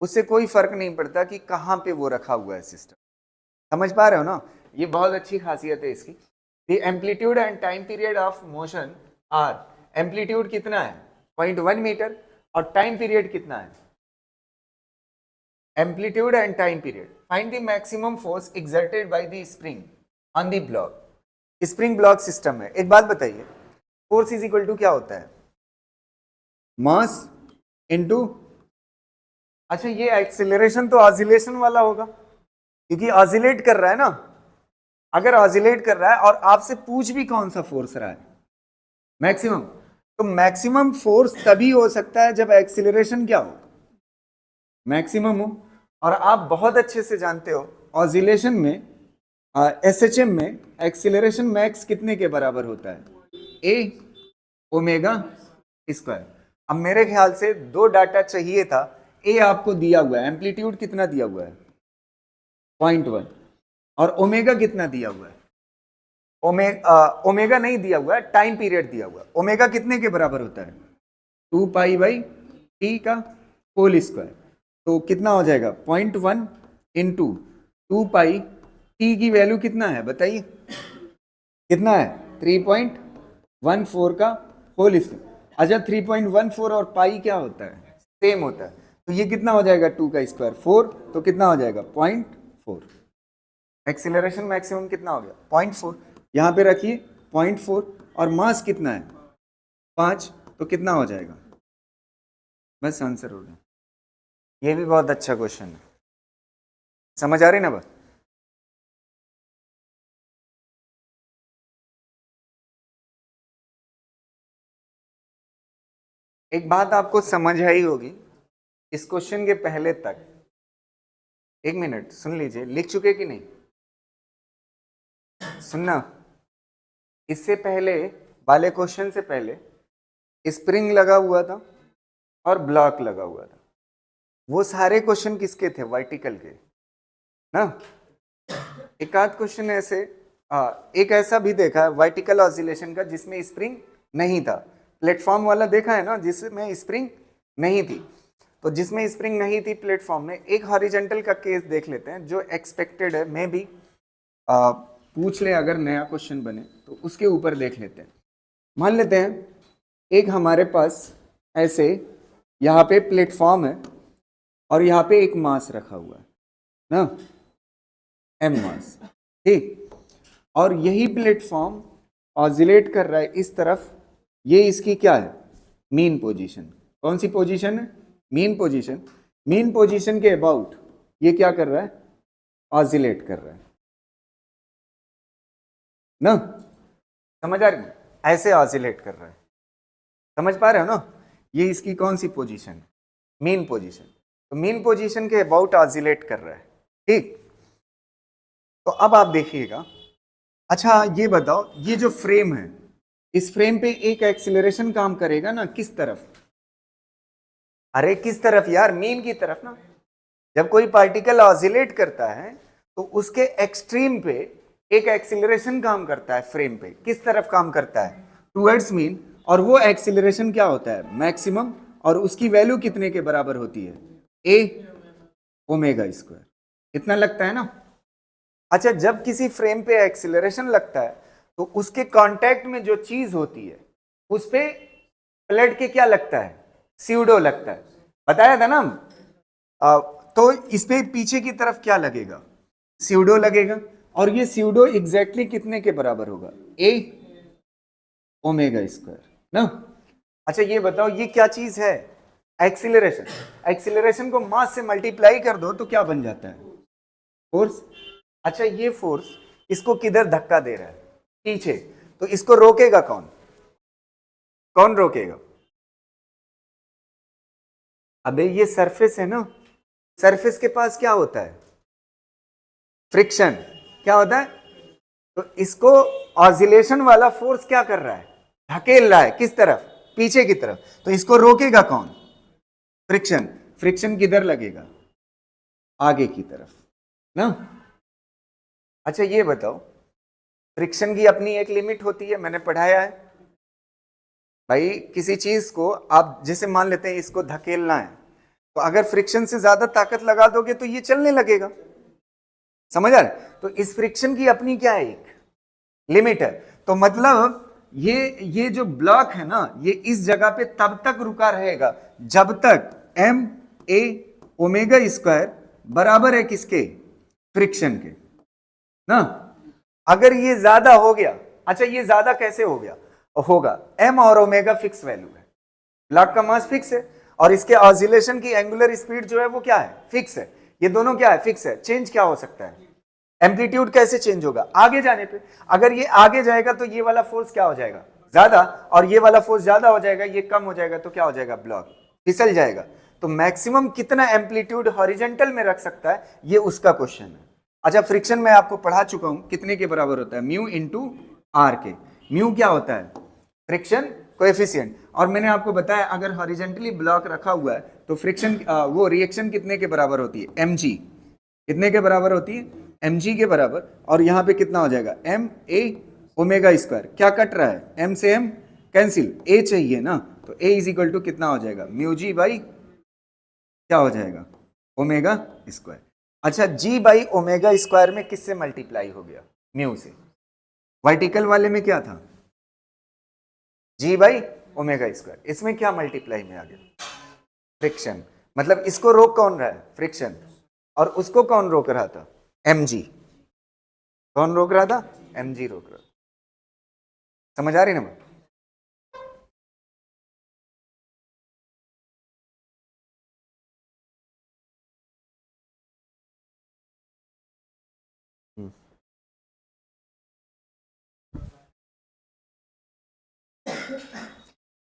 S1: उससे कोई फर्क नहीं पड़ता कि कहाँ पे वो रखा हुआ है सिस्टम। समझ पा रहे हो ना, ये बहुत अच्छी खासियत है इसकी। The amplitude and time period of motion are, amplitude कितना है 0.1 मीटर और टाइम पीरियड कितना है, amplitude and time period. Find the maximum force exerted by the spring on the block. Spring block system है, एक बात बताइए, फोर्स इज इक्वल टू क्या होता है मास इनटू, अच्छा ये एक्सेलरेशन तो ऑसिलेशन वाला होगा क्योंकि ऑसिलेट कर रहा है ना। अगर ऑसिलेट कर रहा है और आपसे पूछ भी कौन सा फोर्स रहा है मैक्सिमम, तो मैक्सिमम फोर्स तभी हो सकता है जब एक्सेलरेशन क्या हो मैक्सिमम हो। और आप बहुत अच्छे से जानते हो ऑसिलेशन में एसएचएम में एक्सेलरेशन मैक्स कितने के बराबर होता है ए ओमेगा स्क्वायर। अब मेरे ख्याल से 2 डाटा चाहिए था, ए आपको दिया हुआ है, एम्पलीट्यूड कितना दिया हुआ है 0.1 और ओमेगा कितना दिया हुआ है, ओमेगा नहीं दिया हुआ है, टाइम पीरियड दिया हुआ है। ओमेगा कितने के बराबर होता है 2 पाई बाई टी का होल स्क्वायर, तो कितना हो जाएगा 0.1 इंटू 2 पाई, टी की वैल्यू कितना है बताइए, कितना है 3.14 का होल स्क्वायर। अच्छा 3.14 और पाई क्या होता है सेम होता है, तो ये कितना हो जाएगा 2 का स्क्वायर 4, तो कितना हो जाएगा 0.4। एक्सीलरेशन मैक्सिमम कितना हो गया 0.4, यहाँ पे रखिए 0.4 और मास कितना है 5, तो कितना हो जाएगा, बस आंसर हो गया। ये भी बहुत अच्छा क्वेश्चन है, समझ आ रही ना बात। एक बात आपको समझ आई होगी इस क्वेश्चन के पहले तक, 1 मिनट सुन लीजिए, लिख चुके कि नहीं सुनना, इससे पहले वाले क्वेश्चन से पहले स्प्रिंग लगा हुआ था और ब्लॉक लगा हुआ था, वो सारे क्वेश्चन किसके थे वर्टिकल के ना। एक आध क्वेश्चन ऐसे एक ऐसा भी देखा है वर्टिकल ऑसिलेशन का जिसमें स्प्रिंग नहीं था, प्लेटफॉर्म वाला देखा है ना जिसमें स्प्रिंग नहीं थी। तो जिसमें स्प्रिंग नहीं थी प्लेटफॉर्म में, एक हॉरिजॉन्टल का केस देख लेते हैं जो एक्सपेक्टेड है, मे भी पूछ ले अगर नया क्वेश्चन बने तो उसके ऊपर देख लेते हैं। मान लेते हैं एक हमारे पास ऐसे यहाँ पे प्लेटफॉर्म है और यहाँ पे एक मास रखा हुआ है ना, एम मास, ठीक। और यही प्लेटफॉर्म ऑसिलेट कर रहा है इस तरफ, ये इसकी क्या है, मीन पोजीशन। कौन सी पोजीशन है, मीन पोजीशन। मीन पोजीशन के अबाउट ये क्या कर रहा है, ऑसिलेट कर रहा है ना, समझ आ रही है? ऐसे ऑसिलेट कर रहा है, समझ पा रहे हो ना? ये इसकी कौन सी पोजीशन है, मीन पोजीशन। तो मीन पोजीशन के अबाउट ऑसिलेट कर रहा है, ठीक। तो अब आप देखिएगा, अच्छा ये बताओ, ये जो फ्रेम है, इस फ्रेम पे एक एक्सीलरेशन काम करेगा ना, किस तरफ, अरे किस तरफ यार, मीन की तरफ ना। जब कोई पार्टिकल ऑसिलेट करता है तो उसके एक्सट्रीम पे एक एक्सीलरेशन काम करता है फ्रेम पे, किस तरफ काम करता है, टुवर्ड्स मीन। और वो एक्सीलरेशन क्या होता है, मैक्सिमम, और उसकी वैल्यू कितने के बराबर होती है, ए ओमेगा स्क्वायर, इतना लगता है ना। अच्छा, जब किसी फ्रेम पे एक्सीलरेशन लगता है तो उसके कांटेक्ट में जो चीज होती है उस पे पलट के क्या लगता है, स्यूडो लगता है, बताया था ना हम। तो इस पे पीछे की तरफ क्या लगेगा, स्यूडो लगेगा। और ये स्यूडो एग्जैक्टली कितने के बराबर होगा, ए ओमेगा स्क्वायर ना। अच्छा ये बताओ, ये क्या चीज है, एक्सीलरेशन। एक्सीलरेशन को मास से मल्टीप्लाई कर दो तो क्या बन जाता है, फोर्स। अच्छा ये फोर्स इसको किधर धक्का दे रहा है, पीछे। तो इसको रोकेगा कौन, कौन रोकेगा, अबे ये सरफेस है ना, सरफेस के पास क्या होता है, फ्रिक्शन। क्या होता है, तो इसको ऑसिलेशन वाला फोर्स क्या कर रहा है, धकेल रहा है, किस तरफ, पीछे की तरफ। तो इसको रोकेगा कौन, फ्रिक्शन। फ्रिक्शन किधर लगेगा, आगे की तरफ ना। अच्छा ये बताओ, फ्रिक्शन की अपनी एक लिमिट होती है, मैंने पढ़ाया है भाई। किसी चीज को आप जैसे मान लेते हैं इसको धकेलना है, तो अगर फ्रिक्शन से ज्यादा ताकत लगा दोगे तो ये चलने लगेगा, समझ आ रहा है? तो इस फ्रिक्शन की अपनी क्या है, एक लिमिट है। तो मतलब ये जो ब्लॉक है ना, ये इस जगह पे तब तक रुका रहेगा जब तक एम ए ओमेगा स्क्वायर बराबर है किसके, फ्रिक्शन के ना। अगर ये ज्यादा हो गया, अच्छा ये ज्यादा कैसे हो गया, होगा, एम और ओमेगा फिक्स वैल्यू है, ब्लॉक का मास फिक्स है और इसके ऑसिलेशन की एंगुलर स्पीड जो है वो क्या है, फिक्स है। ये दोनों क्या है, फिक्स है। चेंज क्या हो सकता है, एम्पलीट्यूड कैसे चेंज होगा, आगे जाने पे। अगर ये आगे जाएगा तो ये वाला फोर्स क्या हो जाएगा, ज्यादा, और ये वाला फोर्स ज्यादा हो जाएगा, ये कम हो जाएगा, तो क्या हो जाएगा, ब्लॉक फिसल जाएगा। तो मैक्सिमम कितना एम्पलीट्यूड हॉरिजेंटल में रख सकता है, ये उसका क्वेश्चन है। अच्छा फ्रिक्शन मैं आपको पढ़ा चुका हूं, कितने के बराबर होता है, म्यू इंटू आर के। म्यू क्या होता है, फ्रिक्शन कोएफिशिएंट। और मैंने आपको बताया अगर हॉरिजेंटली ब्लॉक रखा हुआ है तो फ्रिक्शन वो रिएक्शन कितने के बराबर होती है, एम जी, कितने के बराबर होती है, एम जी के बराबर। और यहां पे कितना हो जाएगा, एम ए ओमेगा स्क्वायर, क्या कट रहा है, एम से एम कैंसिल, ए चाहिए ना, तो ए इज इक्वल टू कितना हो जाएगा, म्यू जी बाई क्या हो जाएगा, ओमेगा स्क्वायर। अच्छा जी बाई ओमेगा स्क्वायर में किससे मल्टीप्लाई हो गया, म्यू से। वर्टिकल वाले में क्या था, जी बाई ओमेगा स्क्वायर, इसमें क्या मल्टीप्लाई में आ गया, फ्रिक्शन। मतलब इसको रोक कौन रहा है, फ्रिक्शन, और उसको कौन रोक रहा था, एम जी। कौन रोक रहा था, एम जी रोक रहा था। समझ आ रही ना।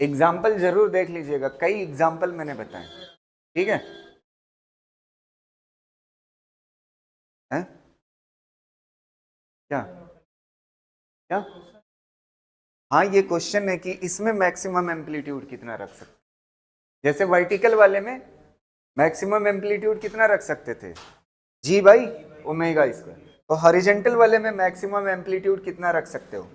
S1: एग्जाम्पल जरूर देख लीजिएगा, कई एग्जाम्पल मैंने बताए, ठीक है, हैं? क्या क्या, हाँ ये क्वेश्चन है कि इसमें मैक्सिमम एम्पलीट्यूड कितना रख सकते, जैसे वर्टिकल वाले में मैक्सिमम एम्पलीट्यूड कितना रख सकते थे, जी बाई ओमेगा स्क्वायर। तो हॉरिजेंटल वाले में मैक्सिमम एम्पलीट्यूड कितना रख सकते हो,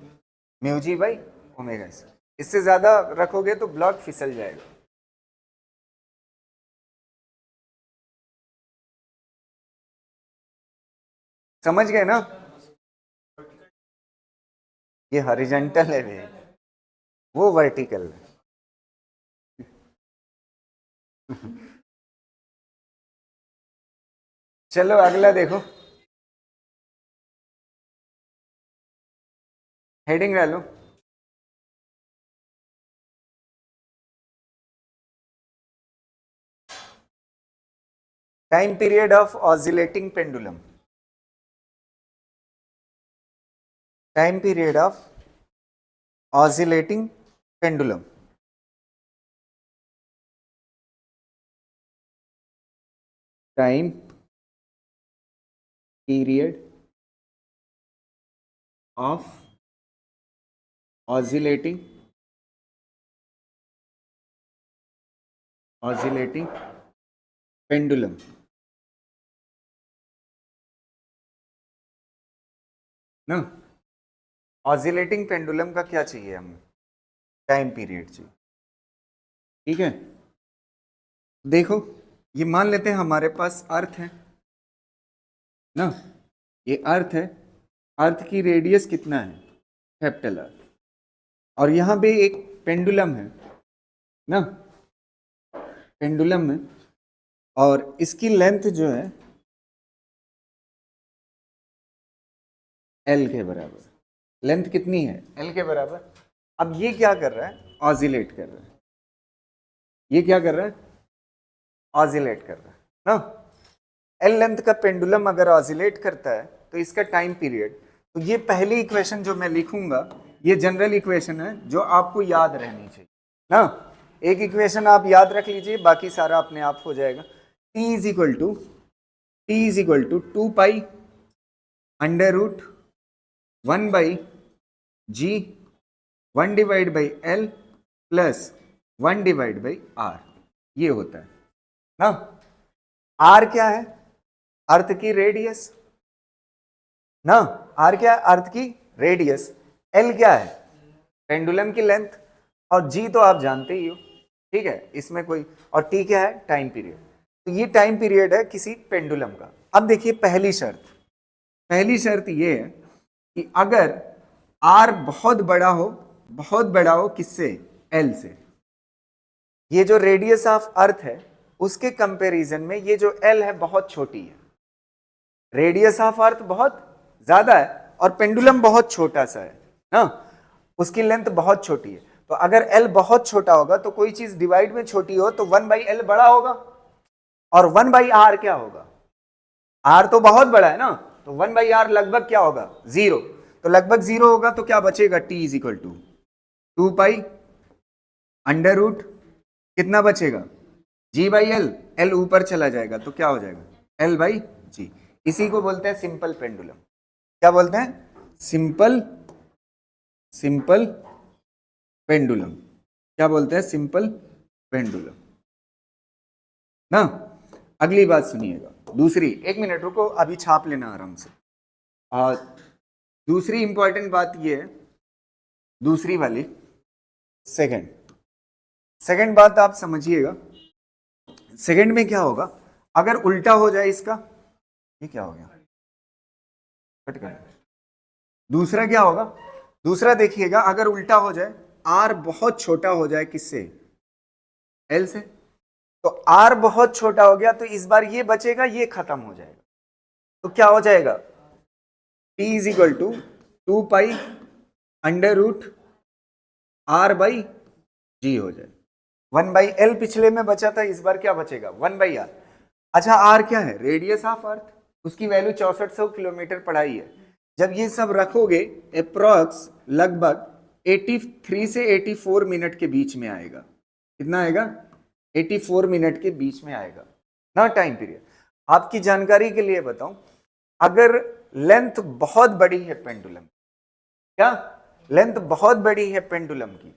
S1: mu g by omega square. इससे ज्यादा रखोगे तो ब्लॉक फिसल जाएगा। समझ गए ना, ये हॉरिजेंटल है वे, वो वर्टिकल है। चलो अगला देखो, हेडिंग डालो। Time period of oscillating pendulum. Time period of oscillating pendulum. Time period of oscillating pendulum. ना, ऑसिलेटिंग पेंडुलम का क्या चाहिए हमें? टाइम पीरियड चाहिए। ठीक है, देखो ये मान लेते हैं हमारे पास अर्थ है ना, ये अर्थ है, अर्थ की रेडियस कितना है? कैपिटल अर्थ। और यहां पे एक पेंडुलम है ना, पेंडुलम है, और इसकी लेंथ जो है एल के बराबर। लेंथ कितनी है? एल के बराबर। अब ये क्या कर रहा है? ऑसिलेट कर रहा है। ये क्या कर रहा है? ऑसिलेट कर रहा है ना। एल लेंथ का पेंडुलम अगर ऑसिलेट करता है तो इसका टाइम पीरियड, तो ये पहली इक्वेशन जो मैं लिखूंगा ये जनरल इक्वेशन है जो आपको याद रहनी चाहिए ना। एक इक्वेशन आप याद रख लीजिए, बाकी सारा अपने आप हो जाएगा। T is equal to 2 pi under root 1 by g 1 divide by l plus 1 divide by r, ये होता है ना। आर क्या है? अर्थ की रेडियस ना। आर क्या है? अर्थ की रेडियस। एल क्या है? पेंडुलम की लेंथ। और जी तो आप जानते ही हो, ठीक है, इसमें कोई, और टी क्या है? Time period. तो ये टाइम पीरियड है किसी पेंडुलम का। अब देखिए पहली शर्त ये है कि अगर आर बहुत बड़ा हो किससे? एल से। ये जो रेडियस ऑफ अर्थ है उसके कंपैरिजन में ये जो एल है बहुत छोटी है। रेडियस ऑफ अर्थ बहुत ज्यादा है और पेंडुलम बहुत छोटा सा है ना, उसकी लेंथ बहुत छोटी है। तो अगर एल बहुत छोटा होगा तो कोई चीज डिवाइड में छोटी हो तो 1 बाई एल बड़ा होगा, और 1 बाई आर क्या होगा? आर तो बहुत बड़ा है ना, तो 1 बाई आर लगभग क्या होगा? 0। तो लगभग 0 होगा तो क्या बचेगा? T is equal to 2 pi under root कितना बचेगा? जी बाई एल। एल ऊपर चला जाएगा तो क्या हो जाएगा? एल बाई जी। इसी को बोलते हैं सिंपल पेंडुलम। क्या बोलते हैं? Simple pendulum. क्या बोलते हैं? सिंपल पेंडुलम ना। अगली बात सुनिएगा, दूसरी, एक मिनट रुको, अभी छाप लेना आराम से। और दूसरी इंपॉर्टेंट बात ये है, दूसरी वाली, सेकंड बात आप समझिएगा। सेकंड में क्या होगा अगर उल्टा हो जाए इसका? ये क्या हो गया? कट कर। दूसरा क्या होगा? दूसरा देखिएगा, अगर उल्टा हो जाए, आर बहुत छोटा हो जाए किससे? एल से। तो आर बहुत छोटा हो गया तो इस बार ये बचेगा, ये खत्म हो जाएगा। तो क्या हो जाएगा? T is equal to 2 pi under root R by G हो जाए। 1 बाई एल पिछले में बचा था, इस बार क्या बचेगा? 1 बाई आर। अच्छा, आर क्या है? Radius of earth. उसकी वैल्यू 6400 किलोमीटर पढ़ाई है। जब ये सब रखोगे अप्रॉक्स लगभग 83 से 84 मिनट के बीच में आएगा। कितना आएगा? 84 मिनट के बीच में आएगा ना टाइम पीरियड। आपकी जानकारी के लिए बताऊं, अगर लेंथ बहुत बड़ी है पेंडुलम, क्या लेंथ बहुत बड़ी है पेंडुलम की,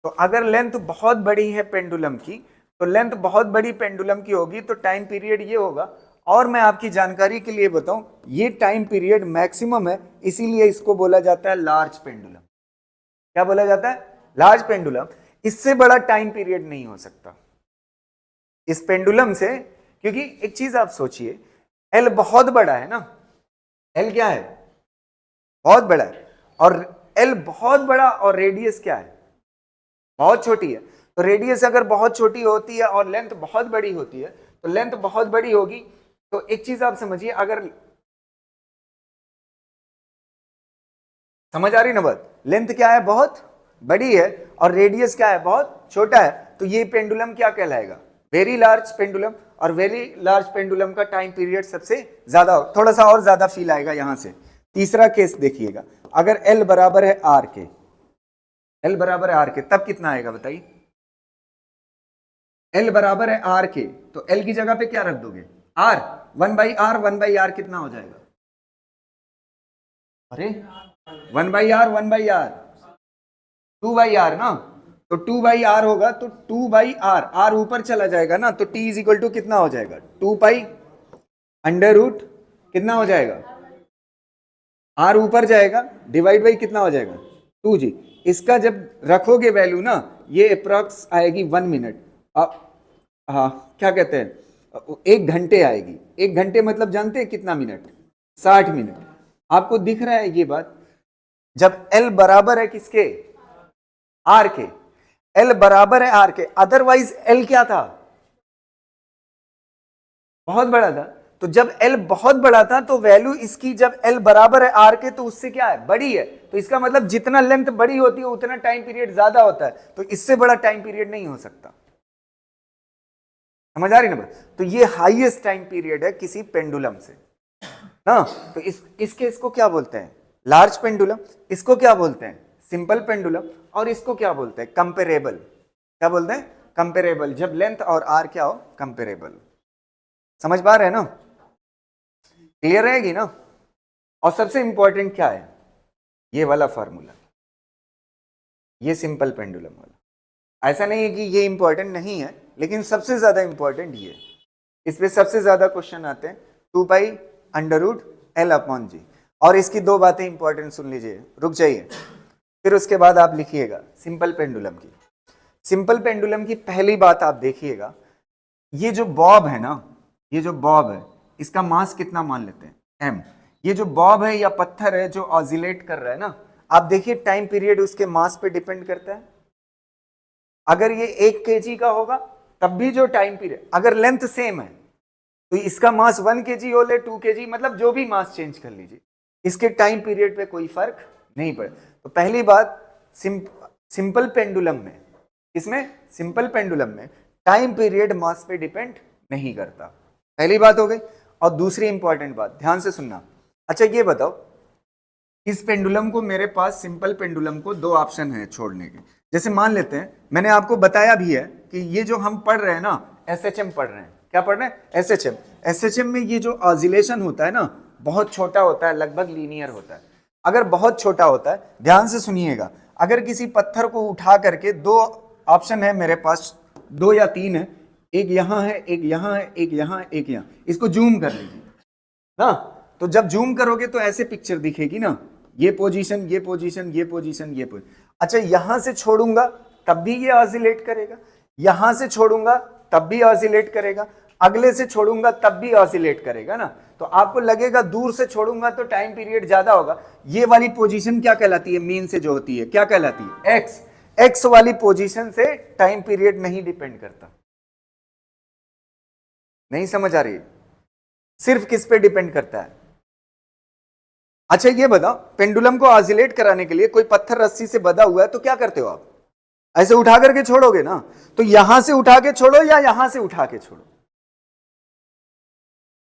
S1: तो अगर लेंथ बहुत बड़ी है पेंडुलम की, तो लेंथ बहुत बड़ी पेंडुलम की होगी तो टाइम पीरियड ये होगा। और मैं आपकी जानकारी के लिए बताऊं, ये टाइम पीरियड मैक्सिमम है, इसीलिए इसको बोला जाता है लार्ज पेंडुलम। क्या बोला जाता है? Large pendulum. इससे बड़ा टाइम पीरियड नहीं हो सकता इस पेंडुलम से, क्योंकि एक चीज आप सोचिए, एल बहुत बड़ा है ना। एल क्या है? बहुत बड़ा है। और एल बहुत बड़ा और रेडियस क्या है? बहुत छोटी है। तो रेडियस अगर बहुत छोटी होती है और लेंथ बहुत बड़ी होती है, तो लेंथ बहुत बड़ी होगी, तो एक चीज आप समझिए, अगर समझ आ रही ना बात, लेंथ क्या है, बहुत बड़ी है, और रेडियस क्या है, बहुत छोटा है, तो ये पेंडुलम क्या कहलाएगा, वेरी लार्ज पेंडुलम। और वेरी लार्ज पेंडुलम का टाइम पीरियड सबसे ज्यादा, थोड़ा सा और ज्यादा फील आएगा यहां से। तीसरा केस देखिएगा, अगर एल बराबर है आर के, एल बराबर है आर के, तब कितना आएगा बताइए, एल बराबर है आर के, तो एल की जगह पे क्या रख दोगे, आर, 1/r, 1/r कितना हो जाएगा, अरे 1/r, 1/r, 2/r ना, तो 2/r होगा, तो 2/r, r ऊपर चला जाएगा ना, तो t इज इक्वल टू कितना हो जाएगा, 2 पाई अंडर रूट कितना हो जाएगा, r ऊपर जाएगा, डिवाइड बाई कितना हो जाएगा, 2g। इसका जब रखोगे वैल्यू ना, ये अप्रॉक्स आएगी 1 मिनट, हाँ क्या कहते हैं, 1 घंटे आएगी। 1 घंटे मतलब जानते हैं कितना मिनट, 60 मिनट। आपको दिख रहा है ये बात, जब L बराबर है किसके, R के, L बराबर है R के, अदरवाइज L क्या था, बहुत बड़ा था, तो जब L बहुत बड़ा था तो वैल्यू इसकी जब L बराबर है R के, तो उससे क्या है, बड़ी है, तो इसका मतलब जितना लेंथ बड़ी होती है उतना टाइम पीरियड ज्यादा होता है, तो इससे बड़ा टाइम पीरियड नहीं हो सकता। समझ आ रही ना बात, तो ये हाईएस्ट टाइम पीरियड है किसी पेंडुलम से ना, तो इस केस को क्या बोलते हैं, लार्ज पेंडुलम, इसको क्या बोलते हैं, सिंपल पेंडुलम, और इसको क्या बोलते हैं, कंपेरेबल। क्या बोलते हैं, कंपेरेबल, जब लेंथ और आर क्या हो, कंपेरेबल। समझ पा रहे हैं ना, क्लियर रहेगी ना। और सबसे इंपॉर्टेंट क्या है, ये वाला फॉर्मूला, ये सिंपल पेंडुलम वाला। ऐसा नहीं है कि ये इंपॉर्टेंट नहीं है, लेकिन सबसे ज्यादा इंपॉर्टेंट ये, इस पे सबसे ज्यादा क्वेश्चन आते हैं, 2 pi under root L upon G. और इसकी दो बातें इंपॉर्टेंट सुन लीजिए, रुक जाइए, फिर उसके बाद आप लिखिएगा सिंपल पेंडुलम की। सिंपल पेंडुलम की पहली बात आप देखिएगा, ये जो बॉब है ना, ये जो बॉब है, इसका मास कितना मान लेते हैं, m। ये जो बॉब है या पत्थर है जो ऑसिलेट कर रहा है ना, आप देखिए टाइम पीरियड उसके मास पे डिपेंड करता है। अगर ये 1 kg का होगा तब भी जो टाइम पीरियड, अगर लेंथ सेम है तो इसका मास 1 kg हो ले, 2 kg, मतलब जो भी मास चेंज कर लीजिए, इसके टाइम पीरियड पे कोई फर्क नहीं पड़े। तो पहली बात, सिंपल पेंडुलम में, इसमें सिंपल पेंडुलम में टाइम पीरियड मास पे डिपेंड नहीं करता, पहली बात हो गई। और दूसरी इंपॉर्टेंट बात ध्यान से सुनना, अच्छा ये बताओ, इस पेंडुलम को, मेरे पास सिंपल पेंडुलम को 2 ऑप्शन है छोड़ने के। जैसे मान लेते हैं, मैंने आपको बताया भी है कि ये जो हम पढ़ रहे हैं ना, एसएचएम पढ़ रहे हैं, क्या पढ़ रहे हैं, एसएचएम। एसएचएम में ये जो ऑसिलेशन होता है ना, बहुत छोटा होता है, लगभग लीनियर होता है। अगर बहुत छोटा होता है, ध्यान से सुनिएगा, अगर किसी पत्थर को उठा करके, 2 ऑप्शन है मेरे पास, 2 या 3 है, एक यहां है, एक यहां है, एक यहां है, एक यहां, इसको जूम कर लीजिए ना, तो जब जूम करोगे तो ऐसे पिक्चर दिखेगी ना, ये पोजीशन, ये पोजीशन, ये पोजीशन, ये पोजीशन। अच्छा यहां से छोड़ूंगा तब भी ये ऑसिलेट करेगा, यहां से छोड़ूंगा तब भी ऑसिलेट करेगा, अगले से छोड़ूंगा तब भी ऑसिलेट करेगा ना। तो आपको लगेगा दूर से छोड़ूंगा तो टाइम पीरियड ज्यादा होगा। ये वाली पोजीशन क्या कहलाती है, मीन से जो होती है, क्या कहलाती है, एक्स। एक्स वाली पोजीशन से टाइम पीरियड नहीं डिपेंड करता। नहीं समझ आ रही, सिर्फ किस पे डिपेंड करता है। अच्छा ये बताओ, पेंडुलम को ऑसिलेट कराने के लिए कोई पत्थर रस्सी से बंधा हुआ है तो क्या करते हो आप, ऐसे उठा करके छोड़ोगे ना, तो यहां से उठा के छोड़ो या यहां से उठा के छोड़ो,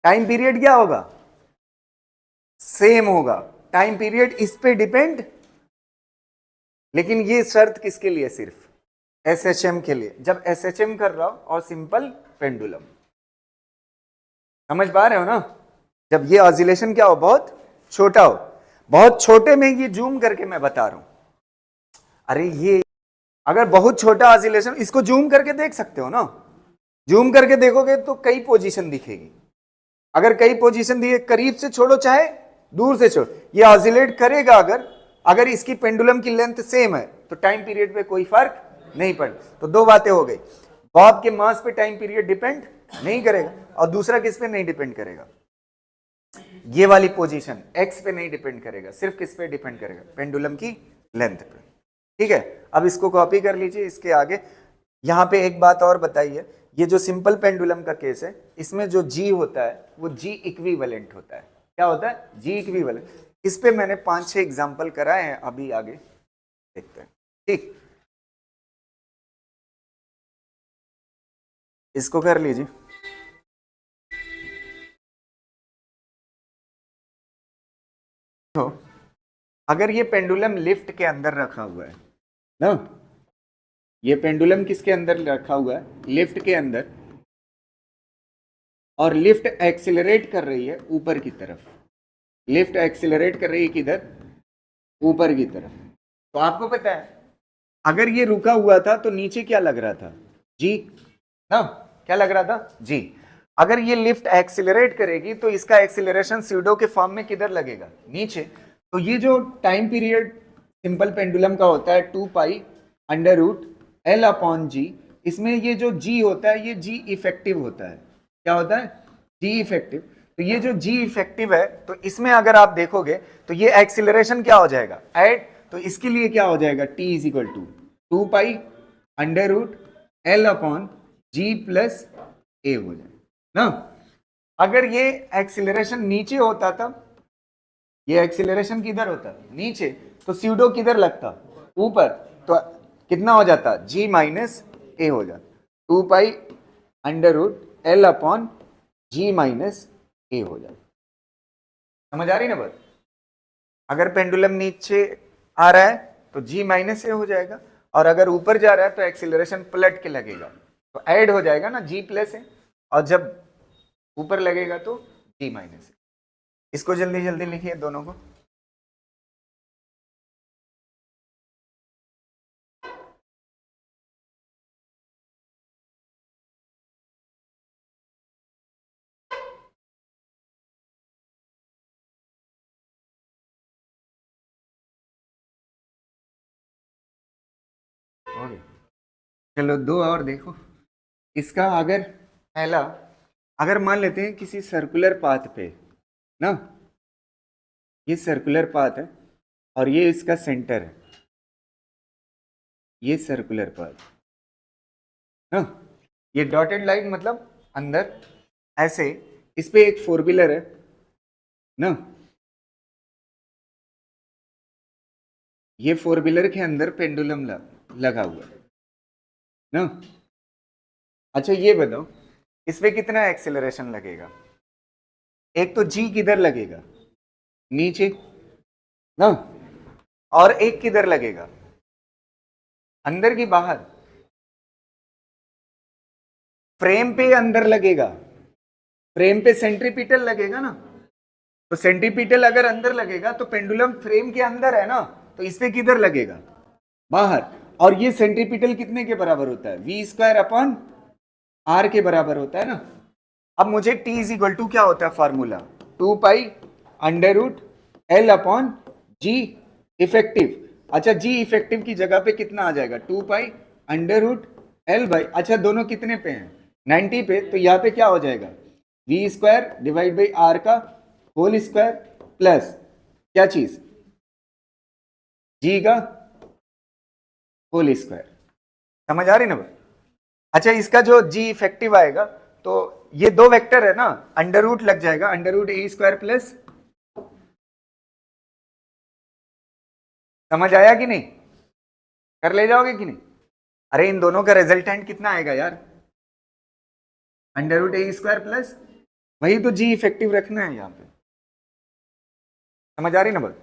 S1: टाइम पीरियड क्या होगा, सेम होगा, टाइम पीरियड इस पे डिपेंड। लेकिन ये शर्त किसके लिए, सिर्फ एसएचएम के लिए, जब एसएचएम कर रहा हो और सिंपल पेंडुलम। समझ पा रहे हो ना, जब ये ऑसिलेशन क्या हो, बहुत छोटा हो, बहुत छोटे में ये जूम करके मैं बता रहा हूं। अरे ये अगर बहुत छोटा ऑसिलेशन, इसको जूम करके देख सकते हो ना, जूम करके देखोगे तो कई पोजीशन दिखेगी। अगर कई पोजीशन दिखे, करीब से छोड़ो चाहे दूर से छोड़ो, ये ऑसिलेट करेगा। अगर इसकी पेंडुलम की लेंथ सेम है तो टाइम पीरियड पे कोई फर्क नहीं पड़े। तो 2 बातें हो गई, बॉब के मास पे टाइम पीरियड डिपेंड नहीं करेगा, और दूसरा किस पे नहीं डिपेंड करेगा, ये वाली पोजीशन एक्स पे नहीं डिपेंड करेगा, सिर्फ किस पे डिपेंड करेगा, पेंडुलम की लेंथ पे। ठीक है, अब इसको कॉपी कर लीजिए, इसके आगे यहाँ पे एक बात और बताइए, ये जो सिंपल पेंडुलम का केस है, इसमें जो जी होता है वो जी इक्विवेलेंट होता है। क्या होता है? जी इक्विवेलेंट। इस पे मैंने 5-6 एग्जाम्पल कराए हैं, अभी आगे देखते हैं। ठीक, इसको कर लीजिए। तो अगर ये पेंडुलम लिफ्ट के अंदर रखा हुआ है ना, ये पेंडुलम किसके अंदर रखा हुआ है? लिफ्ट के अंदर, और लिफ्ट एक्सिलरेट कर रही है ऊपर की तरफ। लिफ्ट एक्सिलरेट कर रही है किधर? ऊपर की तरफ। तो आपको पता है अगर ये रुका हुआ था तो नीचे क्या लग रहा था? जी ना, क्या लग रहा था? जी। अगर ये लिफ्ट एक्सिलरेट करेगी तो इसका एक्सिलरेशन स्यूडो के फॉर्म में किधर लगेगा? नीचे। तो ये जो टाइम पीरियड सिंपल पेंडुलम का होता है 2 pi under root L upon G, इसमें ये जो जी होता है ये जी इफेक्टिव होता है। क्या होता है? जी इफेक्टिव। तो ये जो जी इफेक्टिव है, तो इसमें अगर आप देखोगे तो ये एक्सिलरेशन क्या हो जाएगा? एट। तो इसके लिए क्या हो जाएगा? T is equal to 2 pi under root L upon G plus A हो जाए ना। अगर ये एक्सिलरेशन नीचे होता तब, ये एक्सिलरेशन किधर होता? नीचे। तो स्यूडो किधर लगता? ऊपर। तो कितना हो जाता? जी माइनस ए हो जाता। 2 pi under root L upon G minus A हो जाता। समझ आ रही ना बात? अगर पेंडुलम नीचे आ रहा है तो जी माइनस ए हो जाएगा, और अगर ऊपर जा रहा है तो एक्सिलरेशन पलट के लगेगा, तो ऐड हो जाएगा ना जी प्लस ए, और जब ऊपर लगेगा तो जी माइनस ए। इसको जल्दी जल्दी लिखिए दोनों को। ओके, चलो दो और देखो। इसका अगर पहला, अगर मान लेते हैं किसी सर्कुलर पाथ पे ना, ये सर्कुलर पाथ है और ये इसका सेंटर है, ये सर्कुलर पाथ ना, ये डॉटेड लाइन मतलब अंदर ऐसे, इस पे एक फोर व्हीलर है ना, ये फोर व्हीलर के अंदर पेंडुलम लगा हुआ है ना। अच्छा ये बताओ, इस पे कितना एक्सेलरेशन लगेगा? एक तो जी किधर लगेगा? नीचे ना, और एक किधर लगेगा? अंदर की बाहर? फ्रेम पे अंदर लगेगा, फ्रेम पे सेंट्रीपिटल लगेगा ना। तो सेंट्रीपिटल अगर अंदर लगेगा तो पेंडुलम फ्रेम के अंदर है ना, तो इस पे किधर लगेगा? बाहर। और ये सेंट्रीपिटल कितने के बराबर होता है? वी स्क्वायर अपॉन आर के बराबर होता है ना। अब मुझे टी इज इक्वल टू क्या होता है formula? 2 pi under root L upon जी इफेक्टिव। अच्छा जी इफेक्टिव की जगह पे कितना आ जाएगा? 2 pi under root l by, अच्छा दोनों कितने पे हैं? 90 पे, तो यहाँ पे क्या हो जाएगा? V square divide by r का होल स्क्वायर प्लस क्या चीज? जी का होल स्क्वायर। समझ आ रही ना? अच्छा इसका जो जी इफेक्टिव आएगा, तो ये दो वेक्टर है ना, अंडर रूट लग जाएगा, अंडर रूट ए स्क्वायर प्लस, समझ आया कि नहीं? कर ले जाओगे कि नहीं? अरे इन दोनों का रिजल्टेंट कितना आएगा यार? अंडर रूट ए स्क्वायर प्लस, वही तो जी इफेक्टिव रखना है यहाँ पे। समझ आ रही ना बात?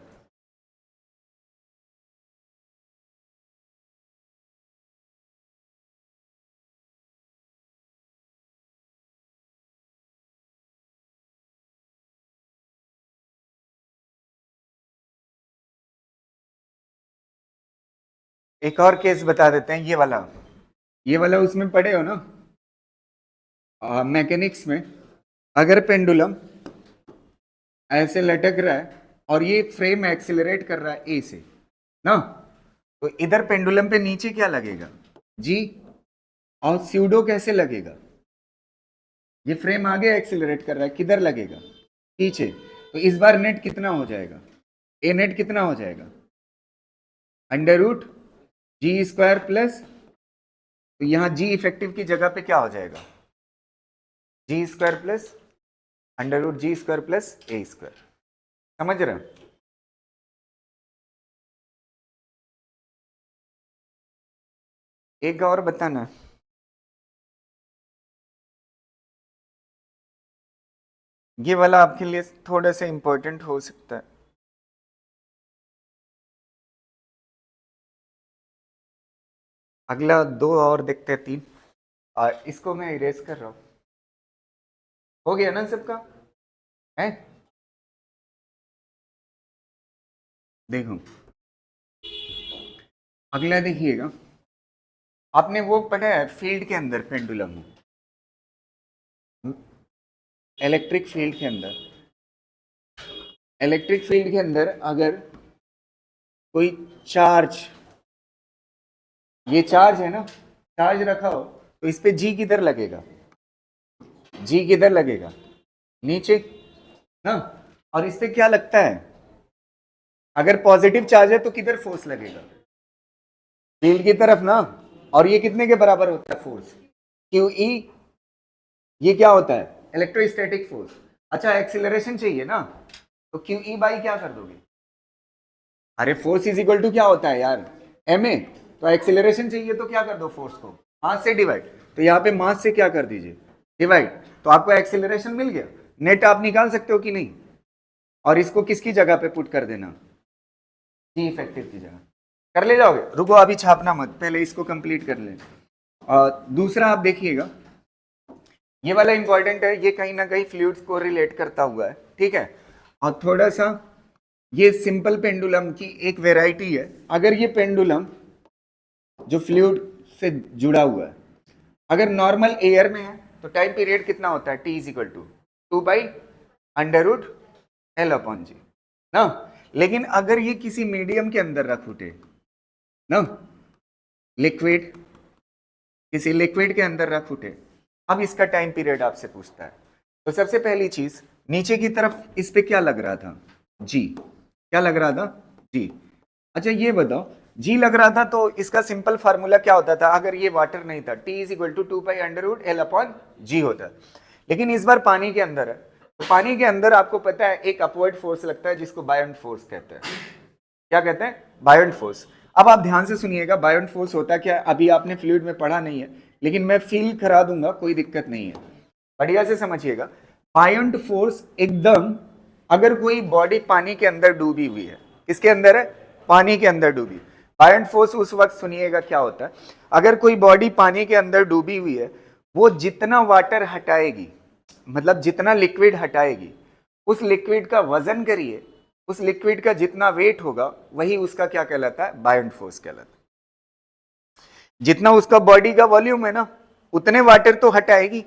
S1: एक और केस बता देते हैं, ये वाला उसमें पढ़े हो ना मैकेनिक्स में। अगर पेंडुलम ऐसे लटक रहा है और ये फ्रेम एक्सिलरेट कर रहा है ए से ना, तो इधर पेंडुलम पे नीचे क्या लगेगा? जी। और स्यूडो कैसे लगेगा? ये फ्रेम आगे एक्सिलरेट कर रहा है, किधर लगेगा? पीछे। तो इस बार नेट कितना हो जाएगा? ए नेट कितना हो जाएगा? अंडर रूट जी स्क्वायर प्लस तो यहाँ जी इफेक्टिव की जगह पे क्या हो जाएगा, जी स्क्वायर प्लस अंडर रूट जी स्क्वायर प्लस ए स्क्वायर। समझ रहे हो? एक और बताना, ये वाला आपके लिए थोड़ा सा इंपॉर्टेंट हो सकता है। अगला दो और देखते हैं, तीन। इसको मैं इरेज कर रहा हूं। हो गया ना सबका? है? देखो अगला देखिएगा, आपने वो पढ़ा है फील्ड के अंदर पेंडुलम, इलेक्ट्रिक फील्ड के अंदर, इलेक्ट्रिक फील्ड के अंदर अगर कोई चार्ज, ये चार्ज है ना, चार्ज रखा हो तो इस पे जी किधर लगेगा, जी किधर लगेगा, नीचे ना। और इस पे क्या लगता है, अगर पॉजिटिव चार्ज है तो किधर फोर्स लगेगा, फील्ड की तरफ ना। और ये कितने के बराबर होता है फोर्स, क्यू ई। ये क्या होता है, इलेक्ट्रोस्टैटिक फोर्स। अच्छा एक्सीलरेशन चाहिए ना, तो क्यू ई बाई क्या कर दोगे, अरे फोर्स इज इक्वल टू क्या होता है यार, एम ए। तो एक्सीलरेशन चाहिए तो क्या कर दो, फोर्स को मास से डिवाइड। तो यहाँ पे मास से क्या कर दीजिए, डिवाइड। तो आपको एक्सीलरेशन मिल गया, नेट आप निकाल सकते हो कि नहीं। और इसको किसकी जगह पे पुट कर देना, जी इफेक्टिव की जगह। कर ले जाओगे, रुको अभी छापना मत, पहले इसको कंप्लीट कर ले। दूसरा आप देखिएगा, ये वाला इंपॉर्टेंट है, ये कहीं ना कहीं फ्लूइड्स को रिलेट करता हुआ है, ठीक है। और थोड़ा सा ये सिंपल पेंडुलम की एक वेराइटी है। अगर ये पेंडुलम जो फ्लूइड से जुड़ा हुआ है, अगर नॉर्मल एयर में है तो टाइम पीरियड कितना होता है, T is equal to 2/√L/G ना। लेकिन अगर ये किसी मीडियम के अंदर रख उठे ना, लिक्विड, किसी लिक्विड के अंदर रख उठे, अब इसका टाइम पीरियड आपसे पूछता है। तो सबसे पहली चीज, नीचे की तरफ इस पे क्या लग रहा था, जी। क्या लग रहा था, जी। अच्छा ये बताओ, जी लग रहा था तो इसका सिंपल फार्मूला क्या होता था, अगर ये वाटर नहीं था, T is equal to 2π√L/G होता है। लेकिन इस बार पानी के अंदर है, तो पानी के अंदर आपको पता है एक अपवर्ड फोर्स लगता है जिसको बायोंट फोर्स कहते हैं। क्या कहते हैं, बायोंट फोर्स। अब आप ध्यान से सुनिएगा, बायोंट फोर्स होता क्या है, अभी आपने फ्लूइड में पढ़ा नहीं है, लेकिन मैं फील करा दूंगा, कोई दिक्कत नहीं है, बढ़िया से समझिएगा। बायोंट फोर्स एकदम, अगर कोई बॉडी पानी के अंदर डूबी हुई है, किसके अंदर है, पानी के अंदर डूबी, बायोंट फोर्स उस वक्त सुनिएगा क्या होता है। अगर कोई बॉडी पानी के अंदर डूबी हुई है, वो जितना वाटर हटाएगी, मतलब जितना लिक्विड हटाएगी, उस लिक्विड का वजन करिए, उस लिक्विड का जितना वेट होगा वही उसका क्या कहलाता है, बायोंट फोर्स कहलाता है। जितना उसका बॉडी का वॉल्यूम है ना, उतने वाटर तो हटाएगी।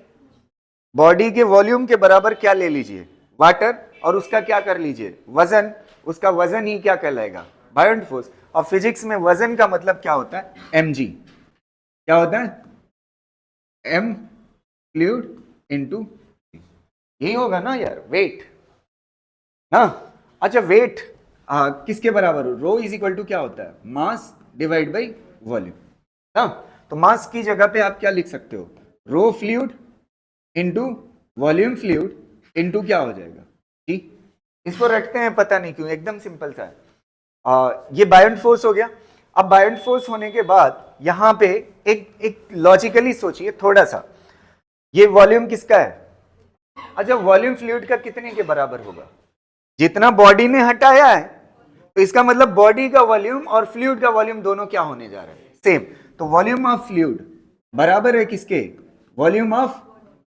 S1: बॉडी के वॉल्यूम के बराबर क्या ले लीजिए, वाटर, और उसका क्या कर लीजिए, वजन। उसका वजन ही क्या कहलाएगा, बायोंट फोर्स। और फिजिक्स में वजन का मतलब क्या होता है, mg। क्या होता है, m फ्लूइड इनटू, यही होगा ना यार, वेट ना। अच्छा वेट किसके बराबर हो, रो इज इक्वल टू क्या होता है, मास डिवाइड बाई वॉल्यूम ना। तो मास की जगह पे आप क्या लिख सकते हो, rho fluid into volume fluid into क्या हो जाएगा, जी। इसको रखते हैं, पता नहीं क्यों, एकदम सिंपल सा है। ये बायोंट फोर्स हो गया। अब बायोंट फोर्स होने के बाद यहां पे एक लॉजिकली सोचिए थोड़ा सा, ये वॉल्यूम किसका है। अच्छा वॉल्यूम फ्लूइड का कितने के बराबर होगा, जितना बॉडी ने हटाया है। तो इसका मतलब बॉडी का वॉल्यूम और फ्लूइड का वॉल्यूम दोनों क्या होने जा रहे हैं, सेम। तो वॉल्यूम ऑफ फ्लूइड बराबर है किसके, वॉल्यूम ऑफ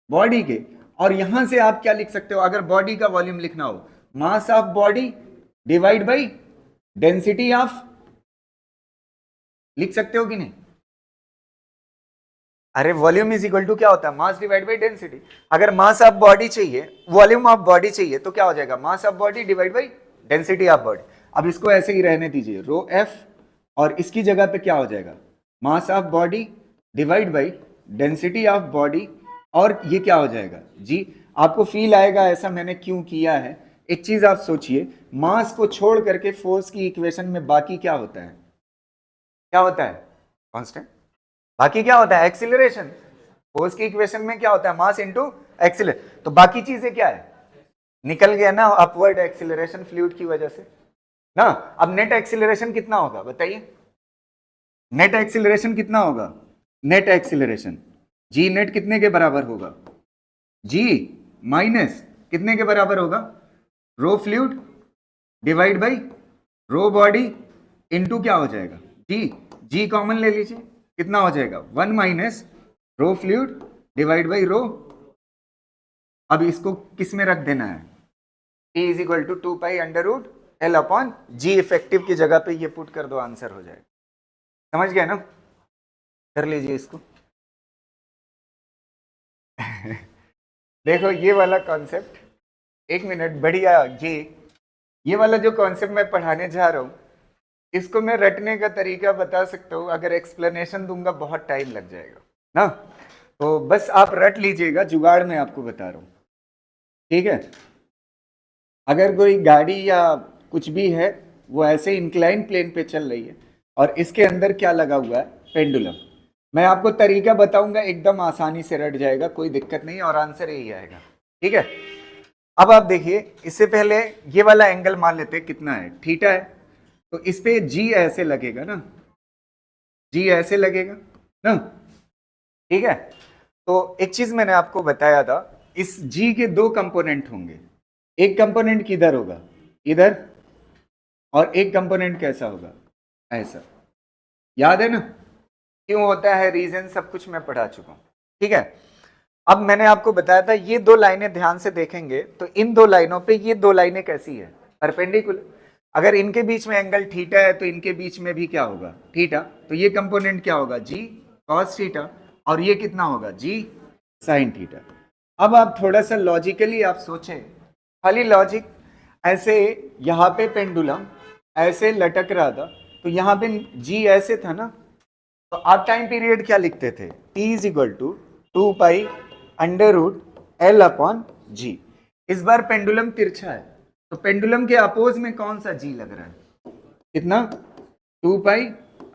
S1: बॉडी के। और यहां से आप क्या लिख सकते हो, अगर बॉडी का वॉल्यूम लिखना हो, mass of body divide by density of, लिख सकते हो कि नहीं। अरे वॉल्यूम इज इक्वल टू क्या होता है, मास डिवाइड बाई डेंसिटी। अगर मास ऑफ बॉडी चाहिए, वॉल्यूम ऑफ बॉडी चाहिए, तो क्या हो जाएगा, mass of body divide by density of body. अब इसको ऐसे ही रहने दीजिए, रो एफ, और इसकी जगह पे क्या हो जाएगा, mass of body divide by density of body, और ये क्या हो जाएगा, जी। आपको फील आएगा ऐसा मैंने क्यों किया है। एक चीज आप सोचिए, मास को छोड़ करके फोर्स की इक्वेशन में बाकी क्या होता है, क्या होता है, कांस्टेंट। बाकी क्या होता है, एक्सीलरेशन। फोर्स की इक्वेशन में क्या होता है, मास इनटू एक्सीलरेशन। तो बाकी चीजें क्या है, निकल गया ना, अपवर्ड एक्सीलरेशन फ्लूइड की वजह से ना। अब नेट एक्सीलरेशन कितना होगा बताइए, नेट एक्सीलरेशन कितना होगा, नेट एक्सीलरेशन जी नेट कितने के बराबर होगा, जी माइनस कितने के बराबर होगा, rho fluid divide by rho body into क्या हो जाएगा, जी, जी कॉमन ले लीजिए, कितना हो जाएगा, 1 minus rho fluid divide by rho. अब इसको किस में रख देना है, T is equal to 2 pi under root L upon ji effective की जगह पे ये पुट कर दो, आंसर हो जाएगा। समझ गया ना, कर लीजिए इसको। देखो ये वाला कॉन्सेप्ट, एक मिनट, बढ़िया। ये वाला जो कॉन्सेप्ट मैं पढ़ाने जा रहा हूं, इसको मैं रटने का तरीका बता सकता हूँ, अगर एक्सप्लेनेशन दूंगा बहुत टाइम लग जाएगा ना, तो बस आप रट लीजिएगा, जुगाड़ में आपको बता रहा हूँ, ठीक है। अगर कोई गाड़ी या कुछ भी है, वो ऐसे इंक्लाइन प्लेन पे चल रही है और इसके अंदर क्या लगा हुआ है, पेंडुलम। मैं आपको तरीका बताऊंगा, एकदम आसानी से रट जाएगा, कोई दिक्कत नहीं, और आंसर यही आएगा, ठीक है। अब आप देखिए, इससे पहले ये वाला एंगल मान लेते हैं कितना है, थीटा है, तो इस पे जी ऐसे लगेगा ना, जी ऐसे लगेगा ना, ठीक है। तो एक चीज मैंने आपको बताया था, इस जी के दो कंपोनेंट होंगे, एक कंपोनेंट किधर होगा, इधर, और एक कंपोनेंट कैसा होगा, ऐसा, याद है ना, क्यों होता है, रीजन सब कुछ मैं पढ़ा चुका हूं, ठीक है। अब मैंने आपको बताया था, ये दो लाइनें ध्यान से देखेंगे तो इन दो लाइनों पे ये दो लाइनें कैसी है, परपेंडिकुलर। अगर इनके बीच में एंगल थीटा है तो इनके बीच में भी क्या होगा, थीटा, तो ये कंपोनेंट क्या होगा, जी कॉस थीटा, और ये कितना होगा, जी साइन थीटा। अब आप थोड़ा सा लॉजिकली आप सोचें, खाली लॉजिक, ऐसे यहाँ पे पेंडुलम ऐसे लटक रहा था, तो यहाँ पे जी ऐसे था ना, तो आप टाइम पीरियड क्या लिखते थे, T is equal to 2 pi under root L upon G. इस बार पेंडुलम तिरछा है, तो पेंडुलम के अपोज में कौन सा जी लग रहा है, कितना, 2 pi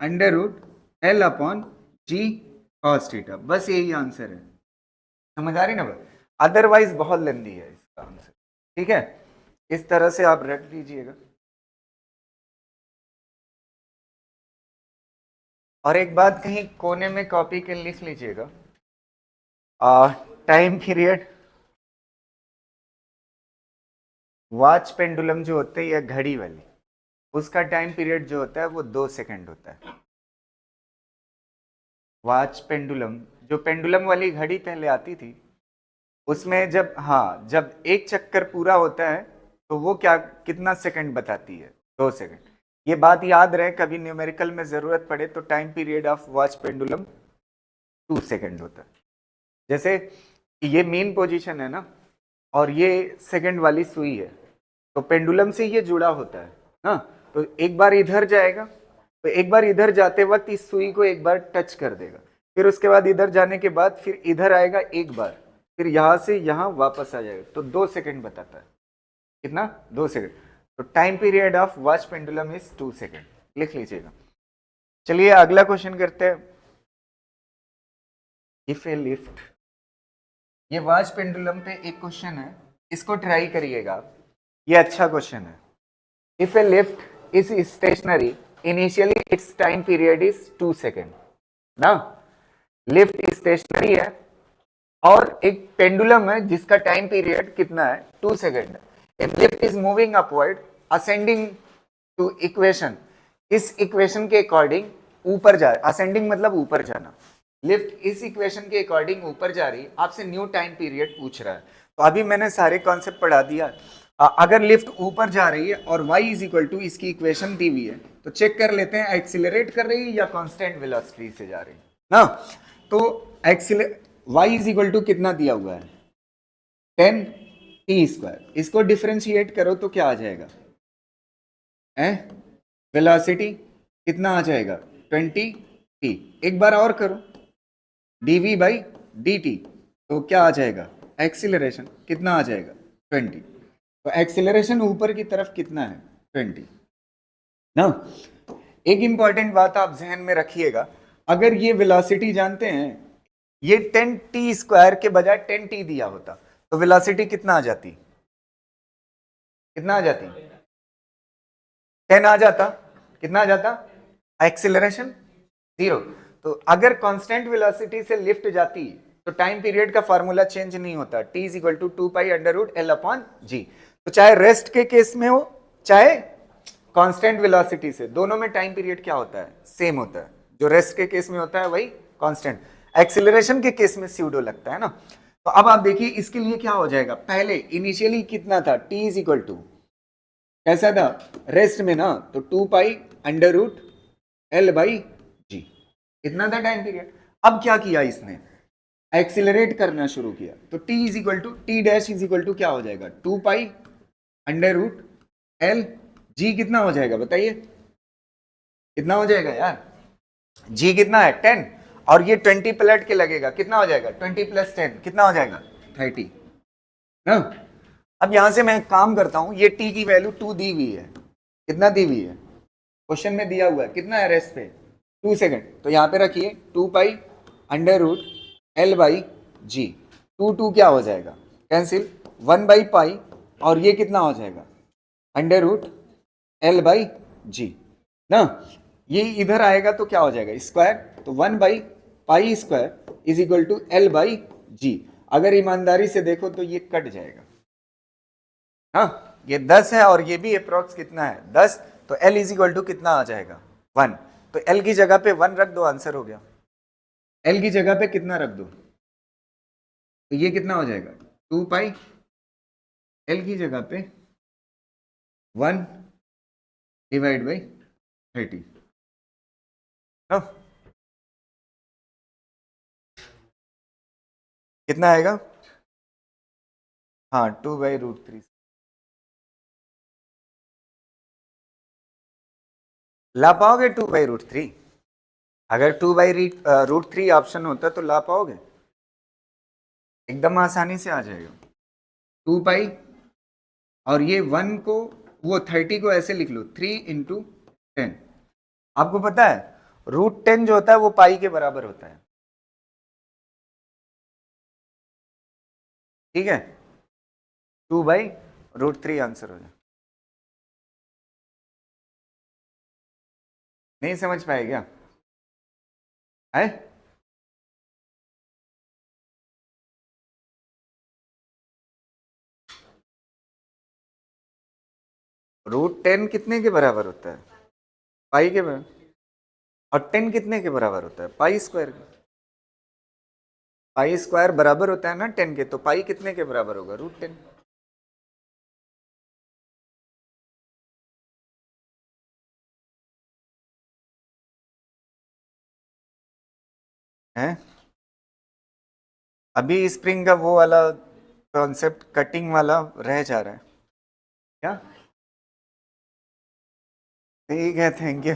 S1: under root L upon G cos theta, बस यही आंसर है। समझ आ रही ना, अदरवाइज बहुत लेंदी है इसका आंसर, ठीक है। इस तरह से आप रख लीजिएगा। और एक बात कहीं कोने में कॉपी के लिख लीजिएगा, टाइम पीरियड, वॉच पेंडुलम जो होते हैं या घड़ी वाली, उसका टाइम पीरियड जो होता है वो 2 सेकंड होता है। वॉच पेंडुलम, जो पेंडुलम वाली घड़ी पहले आती थी, उसमें जब, हाँ, जब एक चक्कर पूरा होता है तो वो क्या, कितना सेकंड बताती है, 2 सेकंड। ये बात याद रहे, कभी न्यूमेरिकल में जरूरत पड़े तो time period of watch pendulum 2 second होता है। जैसे ये मेन पोजीशन है ना, और ये सेकंड वाली सुई है, तो पेंडुलम से ये जुड़ा होता है ना, तो एक बार इधर जाएगा, तो एक बार इधर जाते वक्त इस सुई को एक बार टच कर देगा, फिर उसके बाद इधर जाने के बाद फिर इधर आएगा एक बार, फिर यहां से यहां वापस आ जाएगा, तो 2 सेकंड बताता है, कितना, 2 सेकंड। तो time period of watch pendulum is 2 second, लिख लीजिएगा। चलिए अगला क्वेश्चन करते हैं। इफ ए लिफ्ट, ये वॉच पेंडुलम पे एक क्वेश्चन है, इसको ट्राई करिएगा, ये अच्छा क्वेश्चन है। If A lift is stationary initially it's time period is 2 second ना, लिफ्ट स्टेशनरी है और एक पेंडुलम है जिसका टाइम पीरियड कितना है, 2 second. If lift is moving upward ascending to equation, इस इक्वेशन के अकॉर्डिंग ऊपर जा रहा है, असेंडिंग मतलब ऊपर जाना, लिफ्ट इस इक्वेशन के अकॉर्डिंग ऊपर जा रही है, आपसे न्यू टाइम पीरियड पूछ रहा है। तो अभी मैंने सारे कॉन्सेप्ट पढ़ा दिया। अगर लिफ्ट ऊपर जा रही है और y इज इक्वल टू इसकी इक्वेशन दी हुई है, तो चेक कर लेते हैं एक्सिलरेट कर रही है या कांस्टेंट वेलोसिटी से जा रही है ना। तो y इज इक्वल टू कितना दिया हुआ है, 10t², इसको डिफरेंशिएट करो तो क्या आ जाएगा, वेलोसिटी कितना आ जाएगा, 20t। एक बार और करो, dv/dt, तो क्या आ जाएगा, एक्सिलरेशन कितना आ जाएगा, 20। तो एक्सिलरेशन ऊपर की तरफ कितना है, 20 ना। एक इंपॉर्टेंट बात आप जहन में रखिएगा, अगर ये वेलोसिटी जानते हैं, ये 10t² के बजाय 10t दिया होता तो वेलोसिटी कितना आ जाती, कितना आ जाती, 10 आ जाता, कितना आ जाता, एक्सीलरेशन 0। तो अगर कांस्टेंट वेलोसिटी से लिफ्ट जाती तो टाइम पीरियड का फार्मूला चेंज नहीं होता, t is equal to 2π√L/g। तो चाहे रेस्ट के केस में हो चाहे कांस्टेंट वेलोसिटी से, दोनों में टाइम पीरियड क्या होता है, सेम होता है। जो रेस्ट के केस में होता है वही कांस्टेंट, एक्सीलरेशन के केस में स्यूडो लगता है ना। तो अब आप देखिए इसके लिए क्या हो जाएगा, पहले इनिशियली कितना था, t इज इक्वल टू कैसा था रेस्ट में ना, तो 2π√L/g इतना था टाइम पीरियड। अब क्या किया इसने, एक्सीलरेट करना शुरू किया, तो t इज इक्वल टू क्या हो जाएगा, 2π√L/g कितना हो जाएगा बताइए, कितना हो जाएगा यार, g कितना है 10, और ये 20 पलट के लगेगा, कितना हो जाएगा 20 + 10 कितना हो जाएगा 30 ना। अब यहां से मैं एक काम करता हूं, ये t की वैल्यू 2 दी हुई है, कितना दी हुई है क्वेश्चन में दिया हुआ है, कितना है रेस्ट पे 2 सेकंड, तो यहां पे रखिए 2π√L/g, 2 क्या हो जाएगा कैंसिल, 1/π, और ये कितना हो जाएगा √L/g ना। ये इधर आएगा तो क्या हो जाएगा स्क्वायर, तो 1/π² इज इक्वल टू L/g। अगर ईमानदारी से देखो तो ये कट जाएगा, हाँ ये 10 है और ये भी अप्रोक्स कितना है 10, तो L इज इक्वल टू कितना आ जाएगा 1, तो L की जगह पे 1 रख दो, आंसर हो गया। L की जगह पे कितना रख दो, तो ये कितना हो जाएगा 2π, L की जगह पे 1/30 ना, कितना आएगा, हाँ 2/√3। ला पाओगे 2/√3, अगर 2/√3 ऑप्शन होता तो ला पाओगे, एकदम आसानी से आ जाएगा 2π, और ये 1 को, वो 30 को ऐसे लिख लो 3 × 10। आपको पता है √10 जो होता है वो पाई के बराबर होता है, ठीक है, 2/√3 आंसर हो जाए। नहीं समझ पाए क्या है, √10 कितने के बराबर होता है, पाई के बराबर, और 10 कितने के बराबर होता है π² के, π² बराबर होता है ना 10 के, तो पाई कितने के बराबर होगा √10। है अभी स्प्रिंग का वो वाला कॉन्सेप्ट कटिंग वाला रह जा रहा है क्या, ठीक है, थैंक यू।